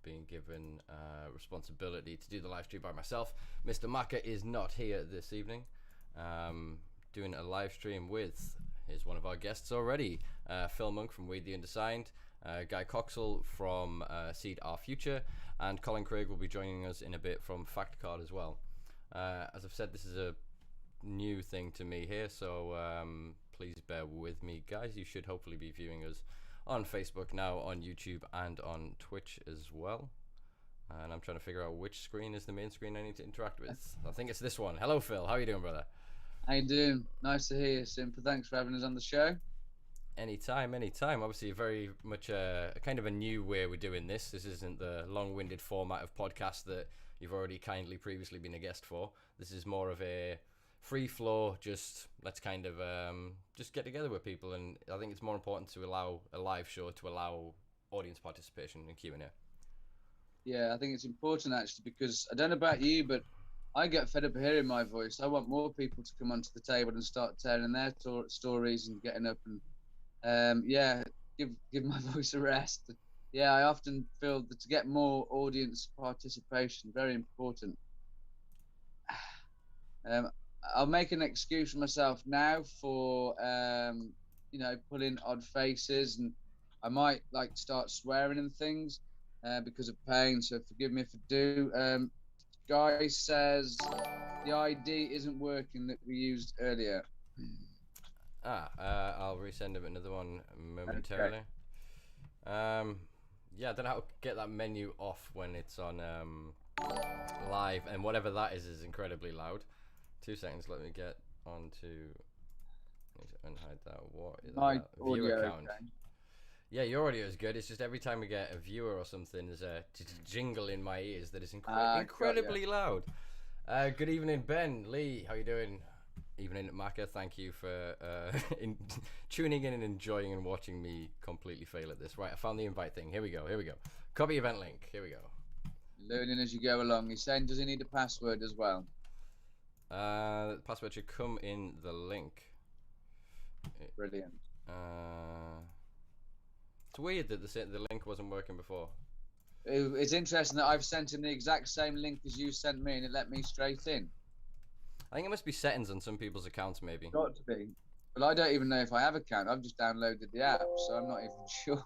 being given responsibility to do the live stream by myself. Mr. Maka is not here this evening. Doing a live stream with, here's one of our guests already, Phil Monk from We The Undersigned, Guy Coxall from Seed Our Future, and Colin Craig will be joining us in a bit from Factcard as well. As I've said, this is a new thing to me here, so please bear with me, guys. You should hopefully be viewing us on Facebook now, on YouTube, and on Twitch as well. And I'm trying to figure out which screen is the main screen I need to interact with. I think it's this one. Hello, Phil. How are you doing, brother? How you doing? Nice to hear you, Simpa. Thanks for having us on the show. Anytime, anytime. Obviously, very much a kind of a new way we're doing this. This isn't the long-winded format of podcast that you've already kindly previously been a guest for. This is more of a free flow, just let's kind of just get together with people, and I think it's more important to allow a live show to allow audience participation and Q&A. Yeah, I think it's important actually, because I don't know about you, but I get fed up of hearing my voice. I want more people to come onto the table and start telling their stories and getting up and yeah, give my voice a rest. Yeah, I often feel that to get more audience participation, very important. I'll make an excuse for myself now for you know, pulling odd faces, and I might like start swearing and things because of pain, so forgive me if I do. Guy says the ID isn't working that we used earlier. I'll resend him another one momentarily. Okay. Yeah, I don't know how to get that menu off when it's on live, and whatever that is incredibly loud. 2 seconds, let me get on to, need to unhide that. What is my that? Viewer audio, count. okay. Yeah, your audio is good. It's just every time we get a viewer or something, there's a jingle in my ears that is incredibly loud. Good evening, Ben, Lee, how you doing? Evening, Maka. Thank you for tuning in and enjoying and watching me completely fail at this. Right, I found the invite thing. Here we go. Copy event link. Here we go. Learning as you go along. He's saying, does he need a password as well? The password should come in the link. Brilliant. It's weird that the link wasn't working before. It's interesting that I've sent him the exact same link as you sent me, and it let me straight in. I think it must be settings on some people's accounts, maybe. Got to be. Well, I don't even know if I have an account. I've just downloaded the app, so I'm not even sure.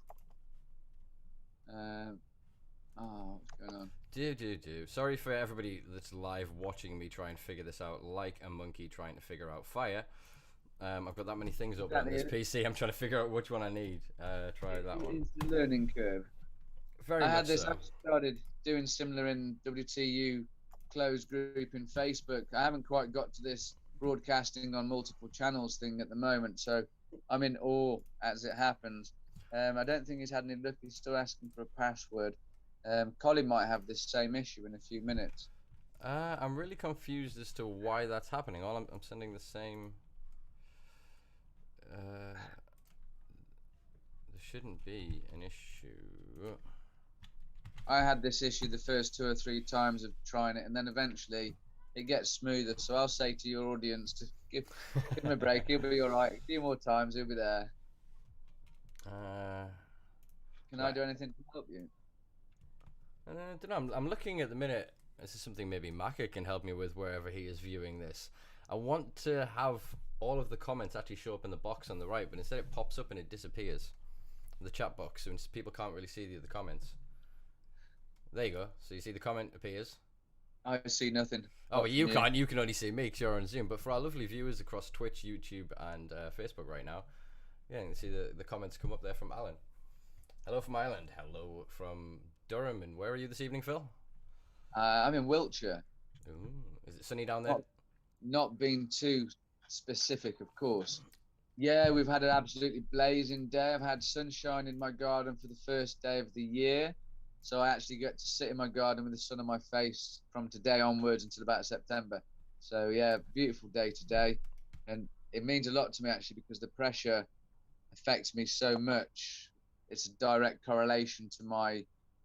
Oh, what's going on? Do. Sorry for everybody that's live watching me try and figure this out, like a monkey trying to figure out fire. I've got that many things open on this PC. I'm trying to figure out which one I need. Try that one. It's the learning curve. Very I had much this. so. I've started doing similar in WTU closed group in Facebook. I haven't quite got to this broadcasting on multiple channels thing at the moment, so I'm in awe as it happens. I don't think he's had any luck. He's still asking for a password. Colin might have this same issue in a few minutes. I'm really confused as to why that's happening. I'm sending the same. There shouldn't be an issue. I had this issue the first 2 or 3 times of trying it, and then eventually it gets smoother. So I'll say to your audience to give him a break. He'll be all right. A few more times, he'll be there. Can I do anything to help you? I don't know. I'm looking at the minute. This is something maybe Maka can help me with wherever he is viewing this. I want to have all of the comments actually show up in the box on the right, but instead it pops up and it disappears. The chat box, so people can't really see the other comments. There you go. So you see the comment appears. I see nothing. Oh, but you can't. You can only see me because you're on Zoom. But for our lovely viewers across Twitch, YouTube, and Facebook right now, yeah, you can see the comments come up there from Alan. Hello from Ireland. Hello from Durham. And where are you this evening, Phil? I'm in Wiltshire. Ooh, is it sunny down there? Not being too specific, of course. Yeah, we've had an absolutely blazing day. I've had sunshine in my garden for the first day of the year. So I actually get to sit in my garden with the sun on my face from today onwards until about September. So yeah, beautiful day today. And it means a lot to me actually, because the pressure affects me so much. It's a direct correlation to my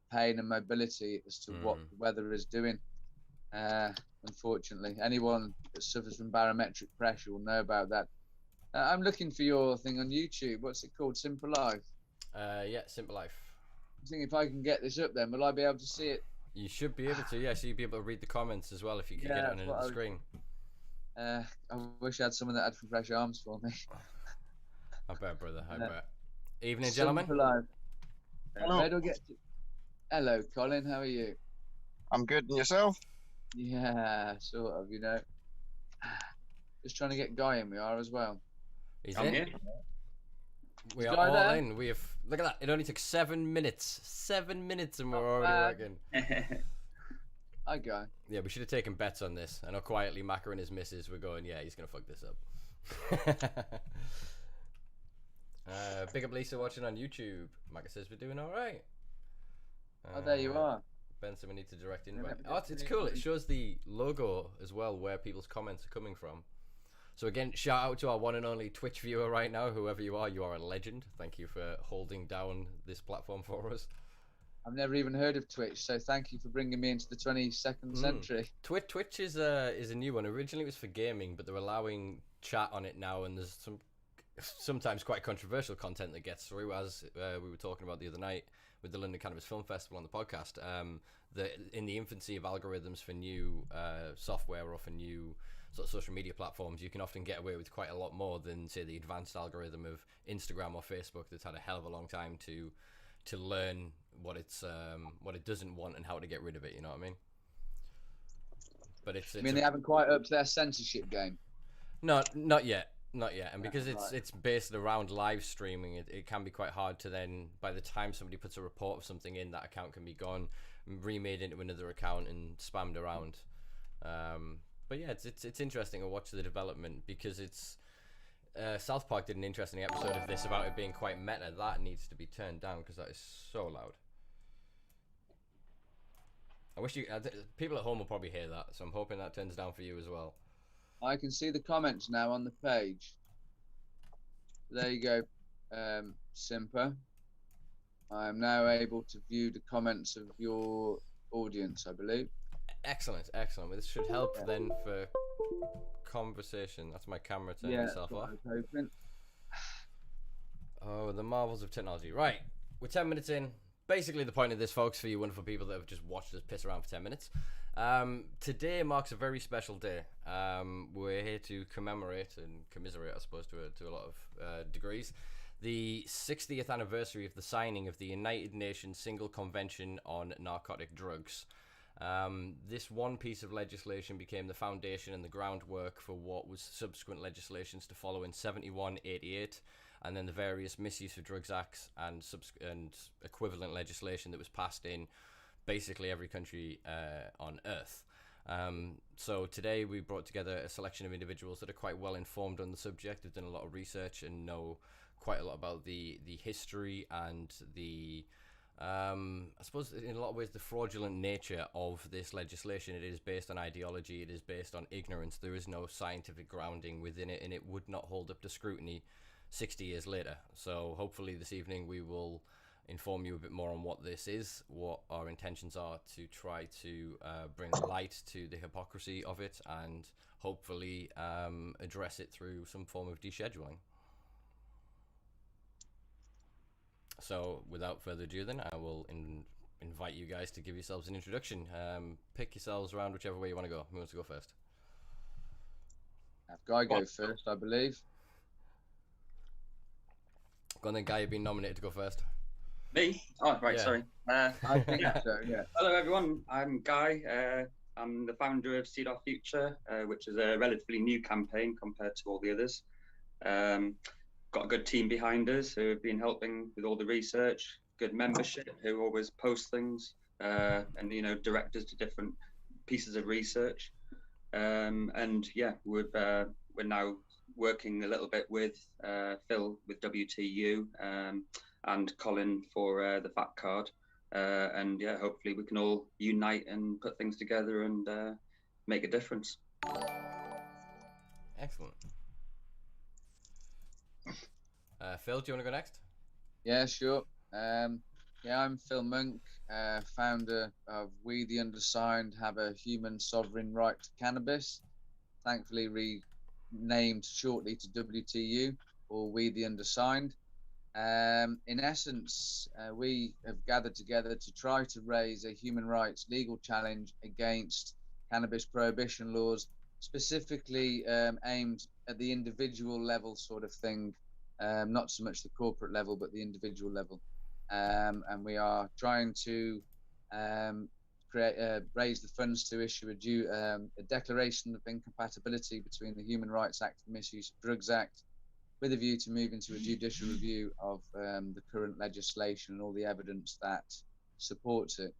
pain and mobility as to what the weather is doing. Unfortunately, anyone that suffers from barometric pressure will know about that. I'm looking for your thing on YouTube. What's it called? Simpa Life? Yeah, Simpa Life. I think if I can get this up, then will I be able to see it? You should be able to, yeah. So you'd be able to read the comments as well if you could get it on another screen. I wish I had someone that had fresh arms for me. I bet, brother. I bet. Evening, gentlemen. Simpa Life. Hello. Hello, Colin. How are you? I'm good, and yourself? Yeah, sort of. You know, just trying to get Guy in. We are as well. He's I'm in. here. We are all in. We have. Look at that. It only took 7 minutes. 7 minutes, and we're already working. Hi, Guy. Yeah, we should have taken bets on this. I know quietly Macca and his missus were going, yeah, he's going to fuck this up. Big up Lisa watching on YouTube. Macca says we're doing all right. Oh, there you are. Benson, we need to direct invite. Oh, it's cool. It shows the logo as well where people's comments are coming from. So again, shout out to our one and only Twitch viewer right now, whoever you are a legend. Thank you for holding down this platform for us. I've never even heard of Twitch, so thank you for bringing me into the 22nd century. Twitch is a new one. Originally it was for gaming, but they're allowing chat on it now, and there's sometimes quite controversial content that gets through, as we were talking about the other night with the London Cannabis Film Festival on the podcast. In the infancy of algorithms for new software or for new sort of social media platforms, you can often get away with quite a lot more than, say, the advanced algorithm of Instagram or Facebook that's had a hell of a long time to learn what it doesn't want and how to get rid of it. You know what I mean? But it's I mean, they haven't quite upped their censorship game. No, not yet. Not yet, and because it's based around live streaming, it can be quite hard to then, by the time somebody puts a report of something in, that account can be gone, remade into another account and spammed around. But yeah, it's interesting to watch the development, because it's South Park did an interesting episode of this about it being quite meta. That needs to be turned down because that is so loud. I wish people at home will probably hear that, so I'm hoping that turns down for you as well. I can see the comments now on the page. There you go, Simpa. I am now able to view the comments of your audience, I believe. Excellent, excellent. Well, this should help then for conversation. That's my camera turning itself off. Oh, the marvels of technology. Right, we're 10 minutes in. Basically, the point of this, folks, for you wonderful people that have just watched us piss around for 10 minutes. Today marks a very special day. We're here to commemorate and commiserate, I suppose, to a lot of degrees, the 60th anniversary of the signing of the United Nations Single Convention on Narcotic Drugs. This one piece of legislation became the foundation and the groundwork for what was subsequent legislations to follow in 71, 88, and then the various Misuse of Drugs Acts and equivalent legislation that was passed in basically every country on Earth. So today we brought together a selection of individuals that are quite well informed on the subject, have done a lot of research and know quite a lot about the history and the I suppose in a lot of ways the fraudulent nature of this legislation. It is based on ideology, it is based on ignorance, there is no scientific grounding within it, and it would not hold up to scrutiny 60 years later. So hopefully this evening we will inform you a bit more on what this is, what our intentions are to try to bring light to the hypocrisy of it, and hopefully address it through some form of descheduling. So without further ado then, I will invite you guys to give yourselves an introduction. Pick yourselves around whichever way you want to go. Who wants to go first? Have Guy go first, I believe. Go on then, Guy, you've been nominated to go first. Me? Oh, right, Yeah. sorry. I think so, yeah. Hello, everyone. I'm Guy. I'm the founder of Seed Our Future, which is a relatively new campaign compared to all the others. Got a good team behind us who have been helping with all the research, good membership who always post things, and, you know, direct us to different pieces of research. And yeah, we're now working a little bit with Phil with WTU, and Colin for the Factcard, and yeah, hopefully we can all unite and put things together and make a difference. Excellent. Phil, do you want to go next? Yeah, sure. Yeah, I'm Phil Monk, founder of We The Undersigned have a human sovereign right to cannabis, thankfully renamed shortly to WTU, or We The Undersigned. In essence, we have gathered together to try to raise a human rights legal challenge against cannabis prohibition laws, specifically aimed at the individual level sort of thing, not so much the corporate level, but the individual level. And we are trying to raise the funds to issue a declaration of incompatibility between the Human Rights Act and Misuse of Drugs Act, with a view to moving to a judicial review of the current legislation and all the evidence that supports it.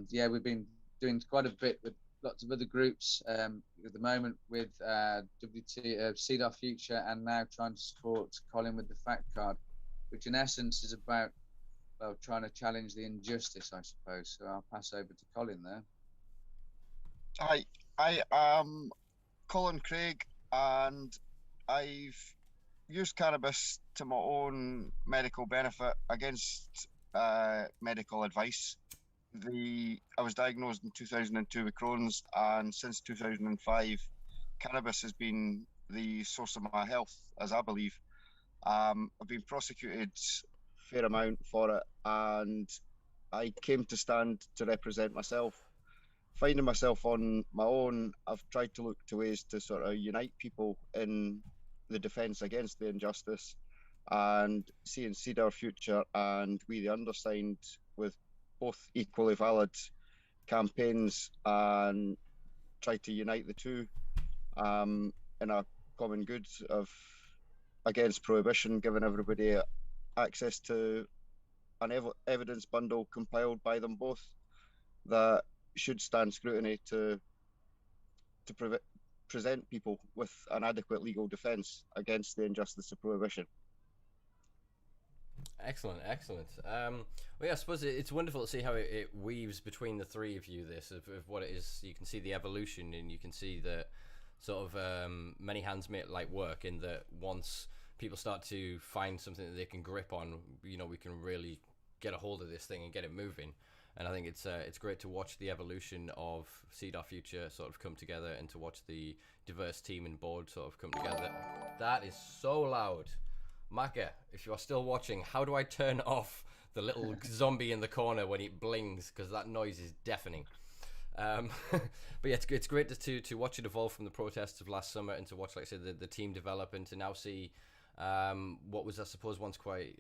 Yeah, we've been doing quite a bit with lots of other groups at the moment with 𝘮𝘰𝘮𝘪𝘮𝘢 Future, and now trying to support Colin with the Factcard, which in essence is about, well, trying to challenge the injustice, I suppose. So I'll pass over to Colin there. Hi, I am Colin Craig, and I've used cannabis to my own medical benefit against medical advice. I was diagnosed in 2002 with Crohn's, and since 2005, cannabis has been the source of my health, as I believe. I've been prosecuted a fair amount for it, and I came to stand to represent myself. Finding myself on my own, I've tried to look to ways to sort of unite people in the defence against the injustice, and seeing 𝘮𝘪𝘮𝘍𝘢 Future and We The Undersigned with both equally valid campaigns, and try to unite the two in a common good of against prohibition, giving everybody access to an evidence bundle compiled by them both that should stand scrutiny to present people with an adequate legal defence against the injustice of prohibition. Excellent, excellent. Well, yeah, I suppose it's wonderful to see how it weaves between the three of you, this, of what it is. You can see the evolution, and you can see that sort of many hands make light work, in that once people start to find something that they can grip on, you know, we can really get a hold of this thing and get it moving. And I think it's great to watch the evolution of 𝘮𝘪𝘮𝘍𝘢 Future sort of come together, and to watch the diverse team and board sort of come together. That is so loud. Maka, if you are still watching, how do I turn off the little zombie in the corner when it blings? Because that noise is deafening. But yeah, it's great to watch it evolve from the protests of last summer, and to watch, like I said, the team develop, and to now see what was, I suppose, once quite,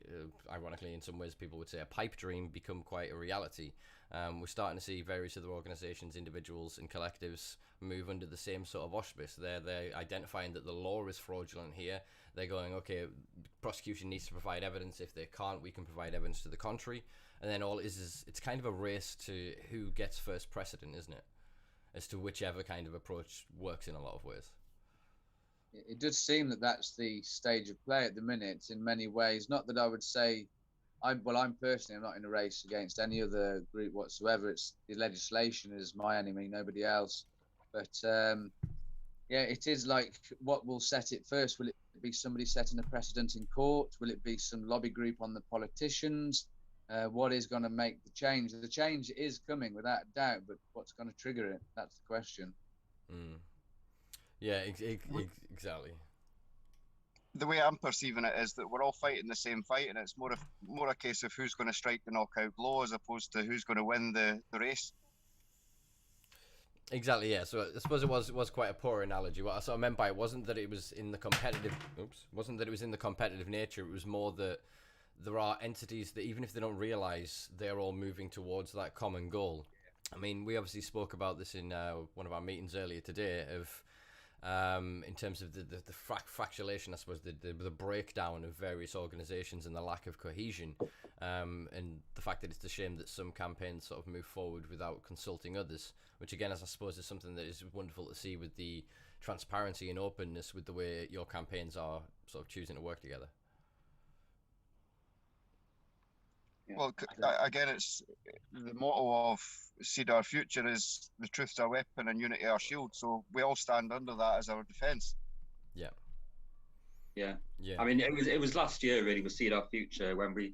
ironically in some ways, people would say a pipe dream, become quite a reality. We're starting to see various other organisations, individuals and collectives move under the same sort of auspice. They're identifying that the law is fraudulent here. They're going, okay, prosecution needs to provide evidence. If they can't, we can provide evidence to the contrary. And then all it is it's kind of a race to who gets first precedent, isn't it? As to whichever kind of approach works in a lot of ways. It does seem that that's the stage of play at the minute in many ways. Not that I would say, I'm personally, I'm not in a race against any other group whatsoever. It's the legislation is my enemy, nobody else. But yeah, it is like, what will set it first? Will it be somebody setting a precedent in court? Will it be some lobby group on the politicians? What is going to make the change? The change is coming without a doubt, but what's going to trigger it? That's the question. Mm. Yeah, exactly. The way I'm perceiving it is that we're all fighting the same fight, and it's more a case of who's going to strike the knockout blow, as opposed to who's going to win the race. Exactly, yeah. So I suppose it was quite a poor analogy. What I sort of meant by it wasn't that it was in the competitive. Wasn't that it was in the competitive nature. It was more that there are entities that, even if they don't realise, they're all moving towards that common goal. I mean, we obviously spoke about this in one of our meetings earlier today, of in terms of the fractulation, I suppose, the breakdown of various organisations and the lack of cohesion, and the fact that it's a shame that some campaigns sort of move forward without consulting others, which again, as I suppose, is something that is wonderful to see with the transparency and openness with the way your campaigns are sort of choosing to work together. Yeah. Well, again, it's the motto of 𝘮𝘪𝘮𝘍𝘢 Future is the truth's our weapon and unity our shield. So we all stand under that as our defence. Yeah. Yeah. Yeah. I mean, it was last year really with 𝘮𝘪𝘮𝘍𝘢 Future, when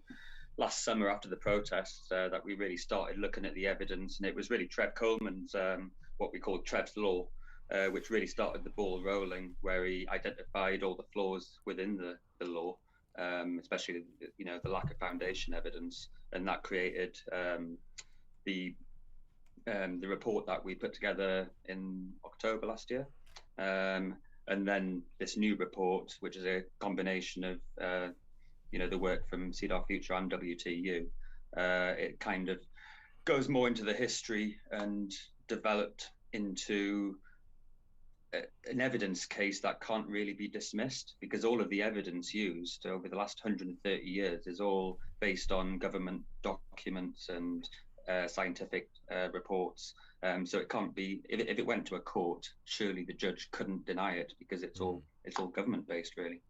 last summer after the protests, that we really started looking at the evidence, and it was really Trev Coleman's what we call Trev's Law, which really started the ball rolling, where he identified all the flaws within the law, especially the lack of foundation evidence, and that created the report that we put together in October last year. And then this new report, which is a combination of the work from 𝘮𝘪𝘮𝘢 𝘮𝘪𝘮𝘢 and 𝑊TU. It kind of goes more into the history and developed into an evidence case that can't really be dismissed, because all of the evidence used over the last 130 years is all based on government documents and scientific reports. So it can't be, if it went to a court, surely the judge couldn't deny it, because it's all government based, really.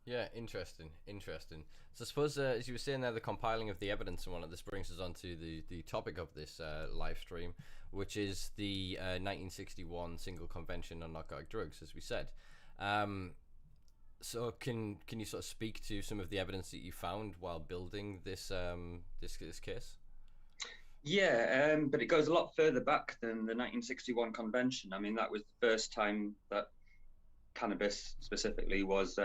Yeah, interesting. So I suppose, as you were saying there, the compiling of the evidence and whatnot, this brings us on to the topic of this live stream, which is the 1961 Single Convention on Narcotic Drugs, as we said. So can you sort of speak to some of the evidence that you found while building this this case? Yeah, but it goes a lot further back than the 1961 convention. I mean, that was the first time that cannabis specifically was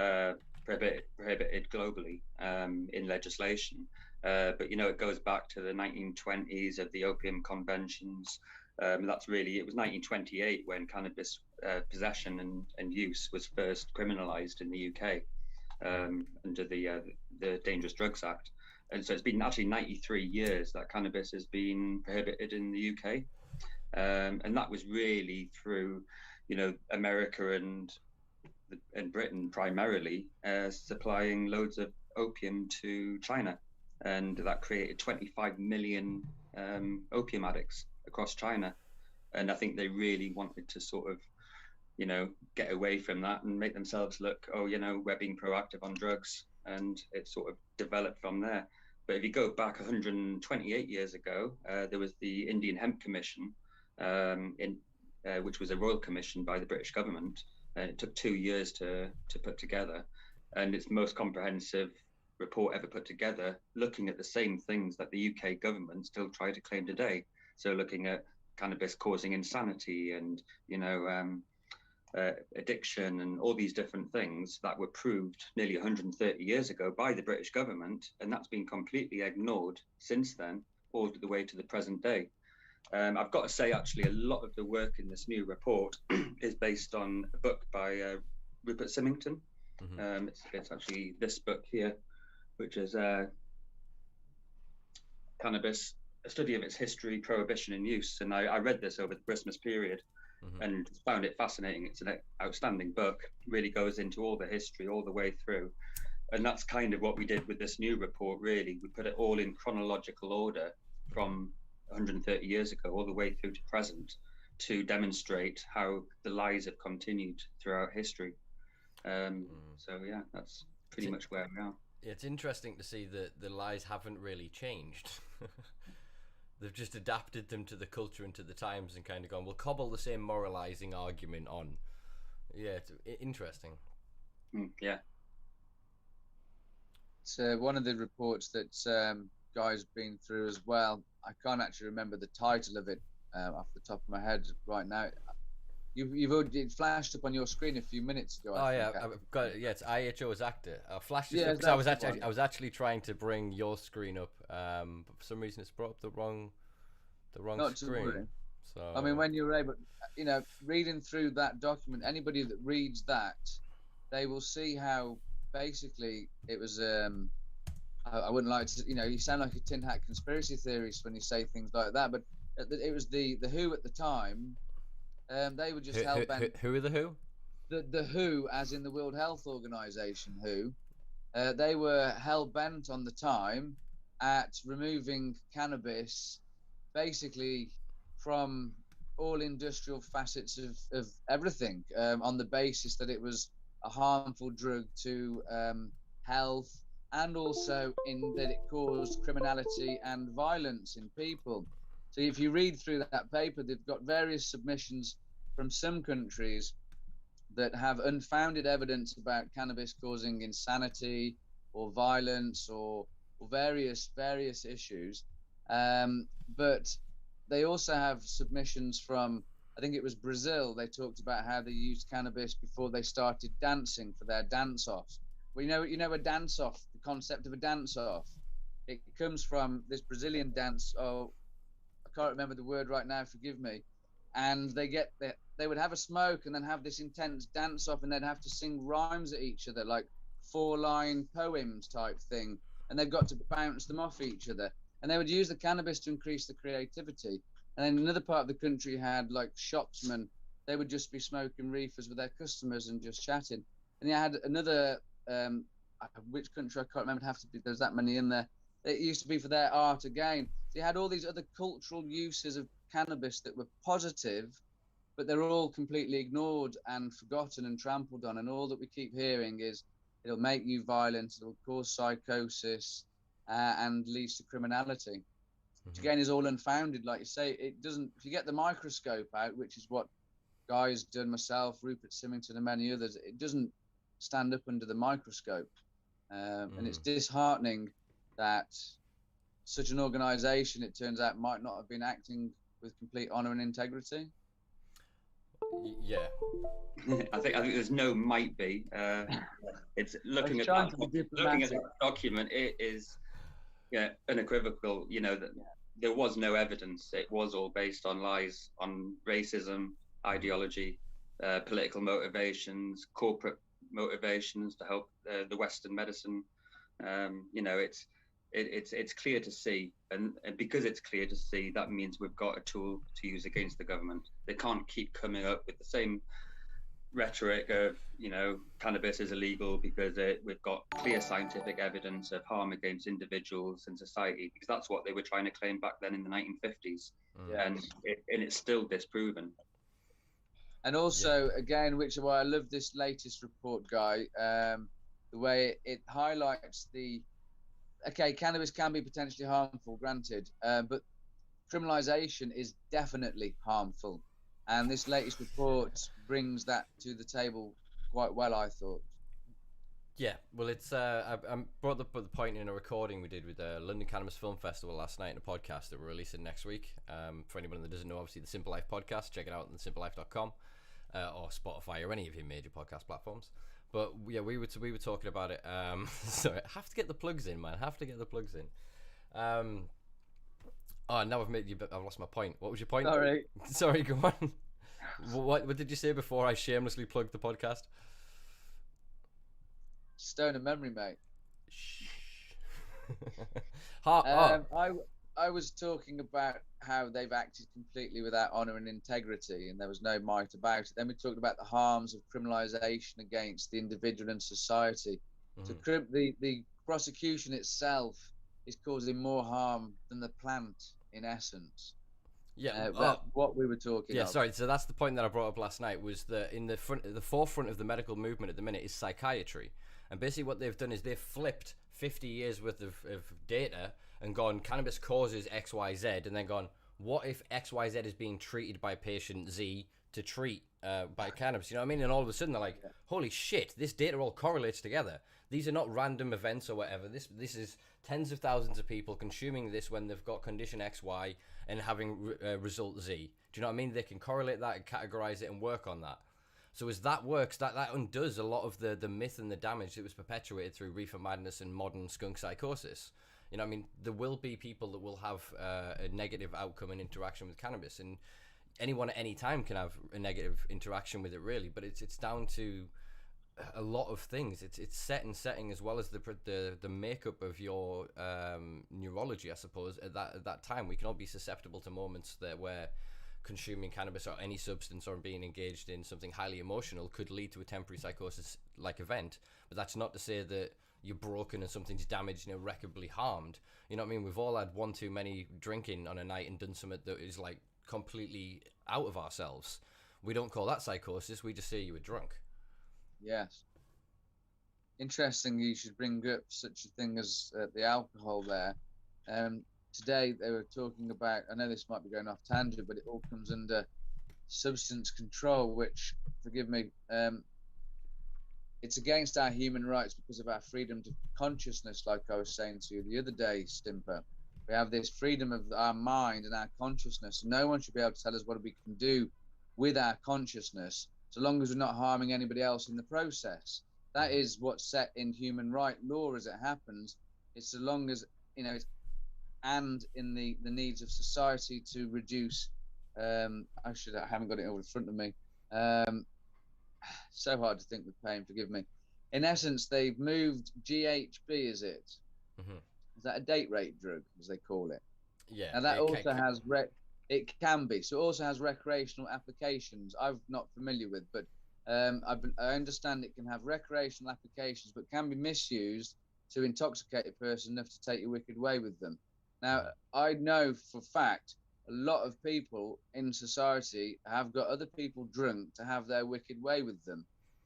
prohibited globally in legislation. But it goes back to the 1920s of the opium conventions. That's really, it was 1928 when cannabis possession and use was first criminalised in the UK under the Dangerous Drugs Act. And so it's been actually 93 years that cannabis has been prohibited in the UK. And that was really through, America and Britain primarily supplying loads of opium to China. And that created 25 million opium addicts across China. And I think they really wanted to sort of, get away from that and make themselves look, we're being proactive on drugs. And it sort of developed from there. But if you go back 128 years ago, there was the Indian Hemp Commission, which was a royal commission by the British government. And it took 2 years to put together. And it's the most comprehensive report ever put together, looking at the same things that the UK government still try to claim today. So looking at cannabis causing insanity and, addiction and all these different things that were proved nearly 130 years ago by the British government, and that's been completely ignored since then, all the way to the present day. I've got to say, actually, a lot of the work in this new report is based on a book by Rupert Symington. Mm-hmm. It's actually this book here, which is Cannabis, a study of its history, prohibition and use. And I read this over the Christmas period. Mm-hmm. And found it fascinating. It's an outstanding book, really goes into all the history all the way through. And that's kind of what we did with this new report, really. We put it all in chronological order from 130 years ago all the way through to present to demonstrate how the lies have continued throughout history. So, yeah, that's pretty much where we are. It's interesting to see that the lies haven't really changed. They've just adapted them to the culture and to the times and kind of gone, we'll cobble the same moralizing argument on. Yeah, it's interesting. Yeah. It's one of the reports that Guy's been through as well. I can't actually remember the title of it off the top of my head right now. You've already, it flashed up on your screen a few minutes ago. I've got it. Yeah, it's IHO's actor. I flashed it up because I was actually trying to bring your screen up, but for some reason it's brought up the wrong screen. So I mean, when you're able, reading through that document, anybody that reads that, they will see how basically it was. I wouldn't like to, you sound like a tin hat conspiracy theorist when you say things like that, but it was the WHO at the time. They were just hell bent. Who are the WHO? The WHO, as in the World Health Organization, WHO. They were hell bent on the time at removing cannabis, basically from all industrial facets of everything, on the basis that it was a harmful drug to health, and also in that it caused criminality and violence in people. So if you read through that paper, they've got various submissions from some countries that have unfounded evidence about cannabis causing insanity or violence or various issues. But they also have submissions from I think it was Brazil. They talked about how they used cannabis before they started dancing for their dance-offs. Well, you know a dance-off, the concept of a dance-off. It comes from this Brazilian dance. Oh, I can't remember the word right now. Forgive me. And they would have a smoke and then have this intense dance-off, and they'd have to sing rhymes at each other, like 4-line poems type thing. And they've got to bounce them off each other. And they would use the cannabis to increase the creativity. And then another part of the country had like shopsmen. They would just be smoking reefers with their customers and just chatting. And you had another, which country I can't remember, have to be, there's that many in there. It used to be for their art again. So you had all these other cultural uses of cannabis that were positive, but they're all completely ignored and forgotten and trampled on. And all that we keep hearing is it'll make you violent, it'll cause psychosis, and leads to criminality. Which again is all unfounded, like you say. It doesn't. If you get the microscope out, which is what Guy's done, myself, Rupert Symington, and many others, it doesn't stand up under the microscope, and it's disheartening that such an organisation, it turns out, might not have been acting with complete honour and integrity. Yeah, I think there's no might be. It's looking at that document. It is. Yeah, unequivocal, you know, that there was no evidence. It was all based on lies, on racism, ideology, political motivations, corporate motivations to help the Western medicine. You know, it's clear to see, and because it's clear to see, that means we've got a tool to use against the government. They can't keep coming up with the same rhetoric of, you know, cannabis is illegal because we've got clear scientific evidence of harm against individuals and society, because that's what they were trying to claim back then in the 1950s. And it's still disproven. And also, again, which is why I love this latest report, Guy, the way it highlights cannabis can be potentially harmful, granted, but criminalization is definitely harmful. And this latest report brings that to the table quite well, I thought. Yeah, well, it's I brought up the point in a recording we did with the London Cannabis Film Festival last night in a podcast that we're releasing next week. For anyone that doesn't know, obviously the Simpa Life podcast, check it out on simpalife.com or Spotify or any of your major podcast platforms. But yeah, we were talking about it. Sorry, I have to get the plugs in, man. I have to get the plugs in. Oh, now I've lost my point. What was your point? Sorry, go on. What did you say before I shamelessly plugged the podcast? Stone of memory, mate. Shh. I was talking about how they've acted completely without honour and integrity, and there was no might about it. Then we talked about the harms of criminalisation against the individual and society. So the prosecution itself is causing more harm than the plant, in essence. Yeah, that's what we were talking. Yeah, sorry. So that's the point that I brought up last night. Was that in the forefront of the medical movement at the minute is psychiatry, and basically what they've done is they've flipped 50 years worth of data and gone cannabis causes X, Y, Z, and then gone, what if X, Y, Z is being treated by patient Z to treat by cannabis? You know what I mean? And all of a sudden they're like, holy shit, this data all correlates together. These are not random events or whatever. This is tens of thousands of people consuming this when they've got condition X, Y, and having result Z. Do you know what I mean? They can correlate that and categorize it and work on that. So as that works, that undoes a lot of the myth and the damage that was perpetuated through reefer madness and modern skunk psychosis. You know what I mean? There will be people that will have a negative outcome and interaction with cannabis, and anyone at any time can have a negative interaction with it, really. But it's down to a lot of things. It's setting as well as the makeup of your neurology, I suppose. At that time, we can all be susceptible to moments where consuming cannabis or any substance or being engaged in something highly emotional could lead to a temporary psychosis-like event. But that's not to say that you're broken and something's damaged and irreparably harmed. You know what I mean? We've all had one too many drinking on a night and done something that is like completely out of ourselves. We don't call that psychosis. We just say you were drunk. Yes. Interesting you should bring up such a thing as the alcohol there. Today they were talking about, I know this might be going off tangent, but it all comes under substance control, which, forgive me, it's against our human rights because of our freedom to consciousness, like I was saying to you the other day, Stimper. We have this freedom of our mind and our consciousness. No one should be able to tell us what we can do with our consciousness, so long as we're not harming anybody else in the process. That is what's set in human right law as it happens. It's so long as, you know, and in the needs of society to reduce, I haven't got it all in front of me. So hard to think with pain, forgive me. In essence, they've moved GHB, is it? Is that a date rape drug, as they call it? Yeah. And that also has, it can be. So it also has recreational applications. I'm not familiar with, but I understand it can have recreational applications, but can be misused to intoxicate a person enough to take your wicked way with them. Now, I know for a fact a lot of people in society have got other people drunk to have their wicked way with them,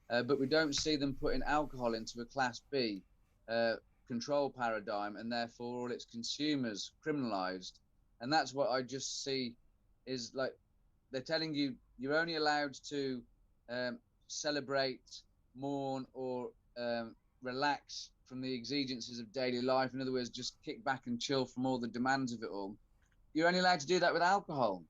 but we don't see them putting alcohol into a Class B control paradigm, and therefore all its consumers criminalized. And that's what I just see is, like, they're telling you you're only allowed to celebrate, mourn, or relax from the exigencies of daily life. In other words, just kick back and chill from all the demands of it all. You're only allowed to do that with alcohol.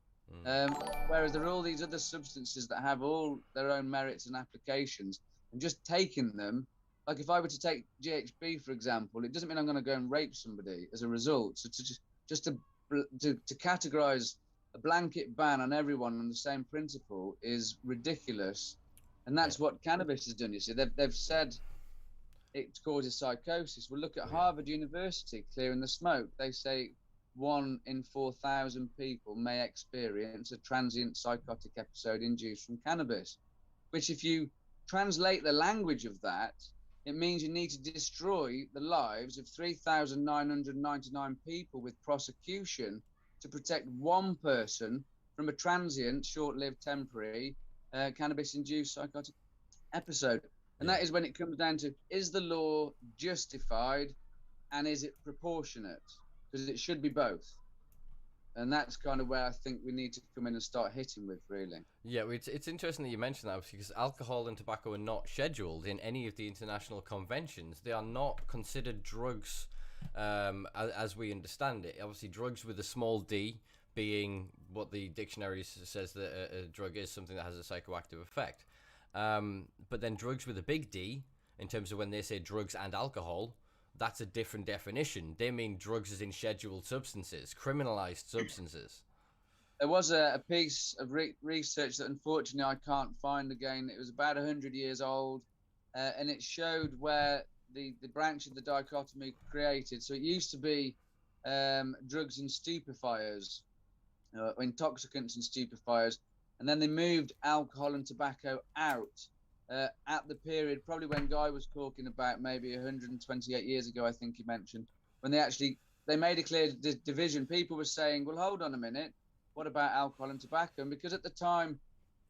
Whereas there are all these other substances that have all their own merits and applications, and just taking them, like if I were to take GHB, for example, it doesn't mean I'm going to go and rape somebody as a result. So to categorize a blanket ban on everyone on the same principle is ridiculous. And that's what cannabis has done. You see, they've said it causes psychosis. Well, look at Harvard University clearing the smoke. They say 1 in 4,000 people may experience a transient psychotic episode induced from cannabis, which, if you translate the language of that, it means you need to destroy the lives of 3,999 people with prosecution to protect one person from a transient, short-lived, temporary cannabis-induced psychotic episode. And that is when it comes down to, is the law justified and is it proportionate? Because it should be both. And that's kind of where I think we need to come in and start hitting with, really. Yeah, it's interesting that you mentioned that, because alcohol and tobacco are not scheduled in any of the international conventions. They are not considered drugs as we understand it. Obviously, drugs with a small d being what the dictionary says that a drug is, something that has a psychoactive effect. But then drugs with a big D, in terms of when they say drugs and alcohol, that's a different definition. They mean drugs as in scheduled substances, criminalized substances. There was a piece of research that unfortunately I can't find again. It was about 100 years old, and it showed where the branch of the dichotomy created. So it used to be drugs and stupefyers, intoxicants and stupefyers, and then they moved alcohol and tobacco out at the period, probably when Guy was talking about maybe 128 years ago, I think he mentioned, when they made a clear division. People were saying, well, hold on a minute, what about alcohol and tobacco? And because at the time,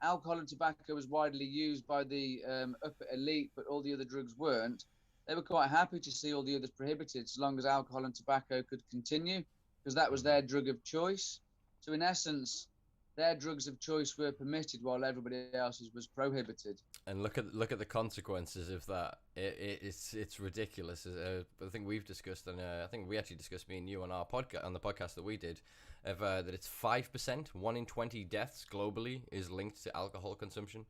alcohol and tobacco was widely used by the upper elite, but all the other drugs weren't, they were quite happy to see all the others prohibited, so long as alcohol and tobacco could continue, because that was their drug of choice. So in essence, their drugs of choice were permitted while everybody else's was prohibited. And look at the consequences of that. It's ridiculous. I think we've discussed, and I think we actually discussed, me and you, on our podcast, on the podcast that we did, of that it's 5%, 1 in 20 deaths globally is linked to alcohol consumption.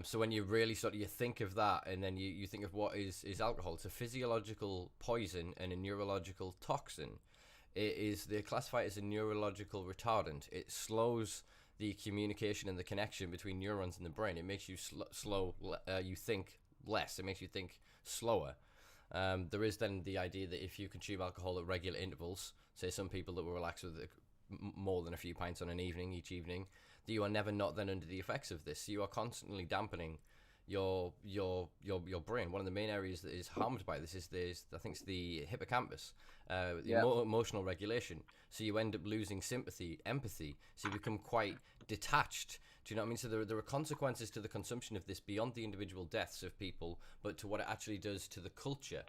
So when you really you think of that, and then you think of what is alcohol, it's a physiological poison and a neurological toxin. They classify it as a neurological retardant. It slows the communication and the connection between neurons in the brain. It makes you slow. You think less. It makes you think slower. There is then the idea that if you consume alcohol at regular intervals, say some people that will relax with more than a few pints on an evening, each evening, that you are never not then under the effects of this. So you are constantly dampening your brain. One of the main areas that is harmed by this is I think it's the hippocampus, emotional regulation. So you end up losing sympathy, empathy. So you become quite detached. Do you know what I mean? So there are consequences to the consumption of this beyond the individual deaths of people, but to what it actually does to the culture.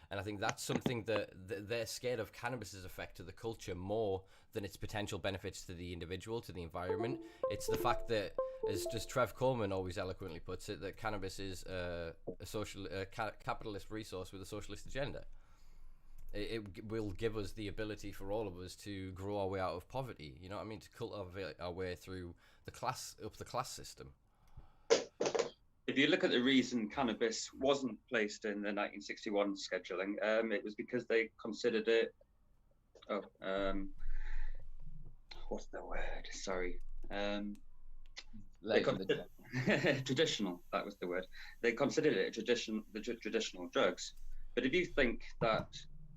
And I think that's something that they're scared of cannabis's effect to the culture more than its potential benefits to the individual, to the environment. It's the fact that, as just Trev Coleman always eloquently puts it, that cannabis is a capitalist resource with a socialist agenda. it will give us the ability for all of us to grow our way out of poverty. You know what I mean? To cultivate our way through the class system. If you look at the reason cannabis wasn't placed in the 1961 scheduling, it was because they considered it. What's the word? Sorry. Traditional. That was the word. They considered it traditional drugs. But if you think that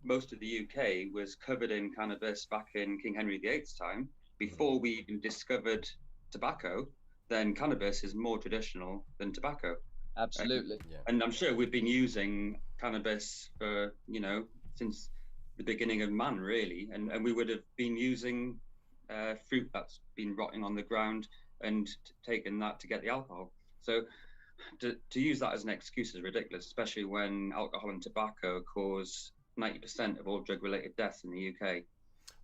most of the UK was covered in cannabis back in King Henry VIII's time, before we even discovered tobacco, then cannabis is more traditional than tobacco. Absolutely. And I'm sure we've been using cannabis for, since the beginning of man, really. And we would have been using fruit that's been rotting on the ground and taken that to get the alcohol. So to use that as an excuse is ridiculous, especially when alcohol and tobacco cause 90% of all drug-related deaths in the UK.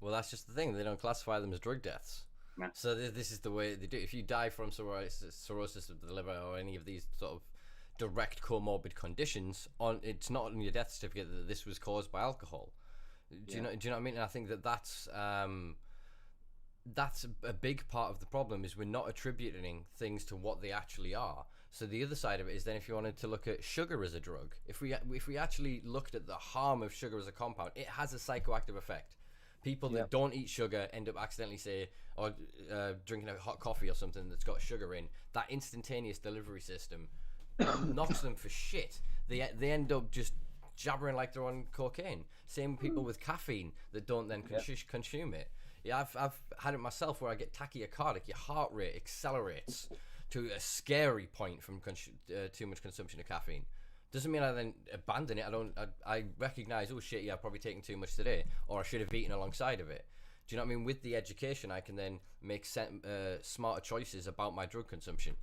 Well, that's just the thing. They don't classify them as drug deaths. No. So this is the way they do. If you die from cirrhosis of the liver or any of these sort of direct comorbid conditions, it's not on your death certificate that this was caused by alcohol. Do you know what I mean? And I think that's a big part of the problem, is we're not attributing things to what they actually are. So the other side of it is then, if you wanted to look at sugar as a drug, if we actually looked at the harm of sugar as a compound, it has a psychoactive effect. People that don't eat sugar end up accidentally drinking a hot coffee or something that's got sugar in. That instantaneous delivery system knocks them for shit. They end up just jabbering like they're on cocaine. Same with people with caffeine that don't then consume it. Yeah, I've had it myself where I get tachycardic. Your heart rate accelerates to a scary point from too much consumption of caffeine. Doesn't mean I then abandon it. I recognize, oh shit, yeah, I've probably taken too much today, or I should have eaten alongside of it. Do you know what I mean? With the education, I can then make smarter choices about my drug consumption.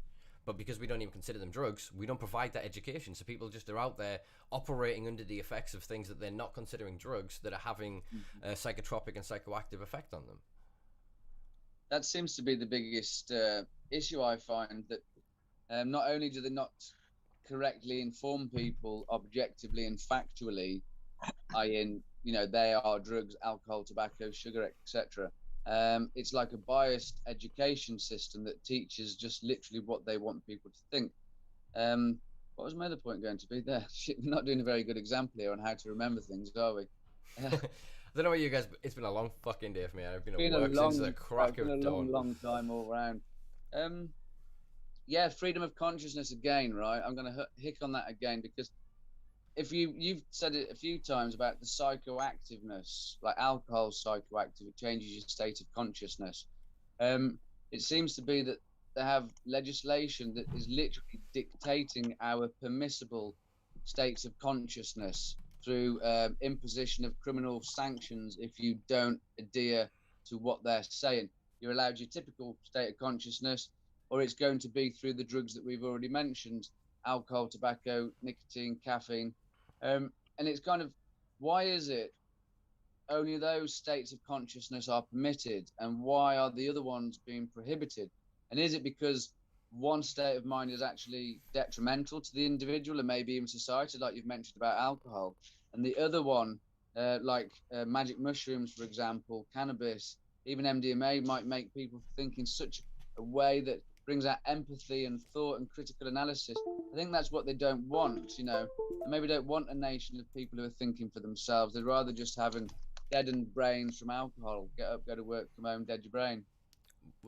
But because we don't even consider them drugs, we don't provide that education. So people just are out there operating under the effects of things that they're not considering drugs, that are having a psychotropic and psychoactive effect on them. That seems to be the biggest issue I find, that not only do they not correctly inform people objectively and factually, i.e., they are drugs, alcohol, tobacco, sugar, etc. It's like a biased education system that teaches just literally what they want people to think. What was my other point going to be there? Shit, we're not doing a very good example here on how to remember things, are we? I don't know about you guys, but it's been a long fucking day for me. I've been at work since the crack of dawn. Long time all round. Freedom of consciousness again, right? I'm going to hick on that again, because if you've said it a few times about the psychoactiveness, like alcohol psychoactive, it changes your state of consciousness. It seems to be that they have legislation that is literally dictating our permissible states of consciousness through imposition of criminal sanctions if you don't adhere to what they're saying. You're allowed your typical state of consciousness, or it's going to be through the drugs that we've already mentioned: alcohol, tobacco, nicotine, caffeine. And it's kind of, why is it only those states of consciousness are permitted, and why are the other ones being prohibited? And is it because one state of mind is actually detrimental to the individual and maybe even society, like you've mentioned about alcohol, and the other one, like magic mushrooms, for example, cannabis, even MDMA, might make people think in such a way that brings out empathy and thought and critical analysis? I think that's what they don't want, They maybe don't want a nation of people who are thinking for themselves. They'd rather just having deadened brains from alcohol. Get up, go to work, come home, dead your brain.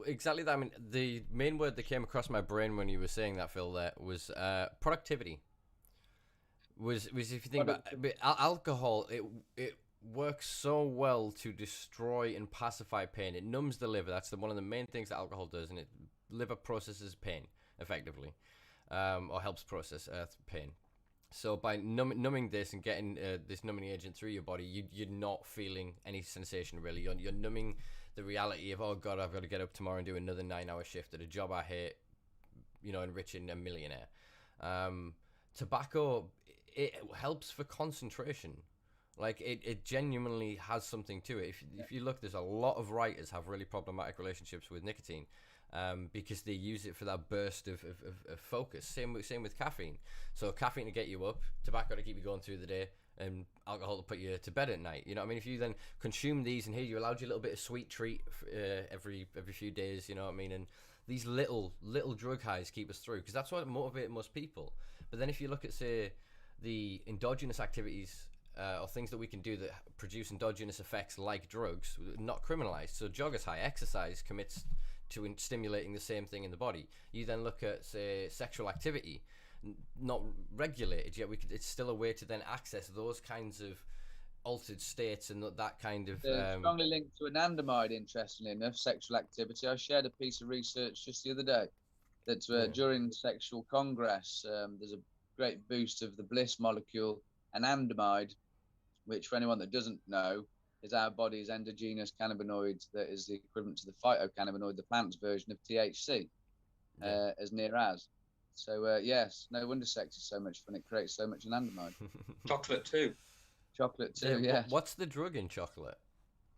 Exactly that. I mean, the main word that came across my brain when you were saying that, Phil, there was productivity. Was if you think about alcohol, it works so well to destroy and pacify pain. It numbs the liver. That's one of the main things that alcohol does, and liver processes pain effectively, or helps process pain. So by numbing this and getting this numbing agent through your body, you're not feeling any sensation really. You're numbing the reality of, oh God, I've got to get up tomorrow and do another 9-hour shift at a job I hate, enriching a millionaire. Tobacco, it helps for concentration. Like it genuinely has something to it. If you look, there's a lot of writers have really problematic relationships with nicotine, because they use it for that burst of focus. Same with caffeine. So caffeine to get you up, tobacco to keep you going through the day, and alcohol to put you to bed at night. You know what I mean? If you then consume these, and here you allowed your little bit of sweet treat every few days, you know what I mean? And these little drug highs keep us through, because that's what motivates most people. But then if you look at, say, the endogenous activities or things that we can do that produce endogenous effects like drugs, not criminalized. So joggers high, exercise commits to stimulating the same thing in the body. You then look at, say, sexual activity, not regulated yet. It's still a way to then access those kinds of altered states and that kind of strongly linked to anandamide. Interestingly enough, sexual activity. I shared a piece of research just the other day that during sexual congress, there's a great boost of the bliss molecule anandamide, which, for anyone that doesn't know, is our body's endogenous cannabinoid that is the equivalent to the phytocannabinoid, the plant's version of THC, as near as. So, yes, no wonder sex is so much fun. It creates so much anandamide. Chocolate too. Chocolate too, yeah. What's the drug in chocolate?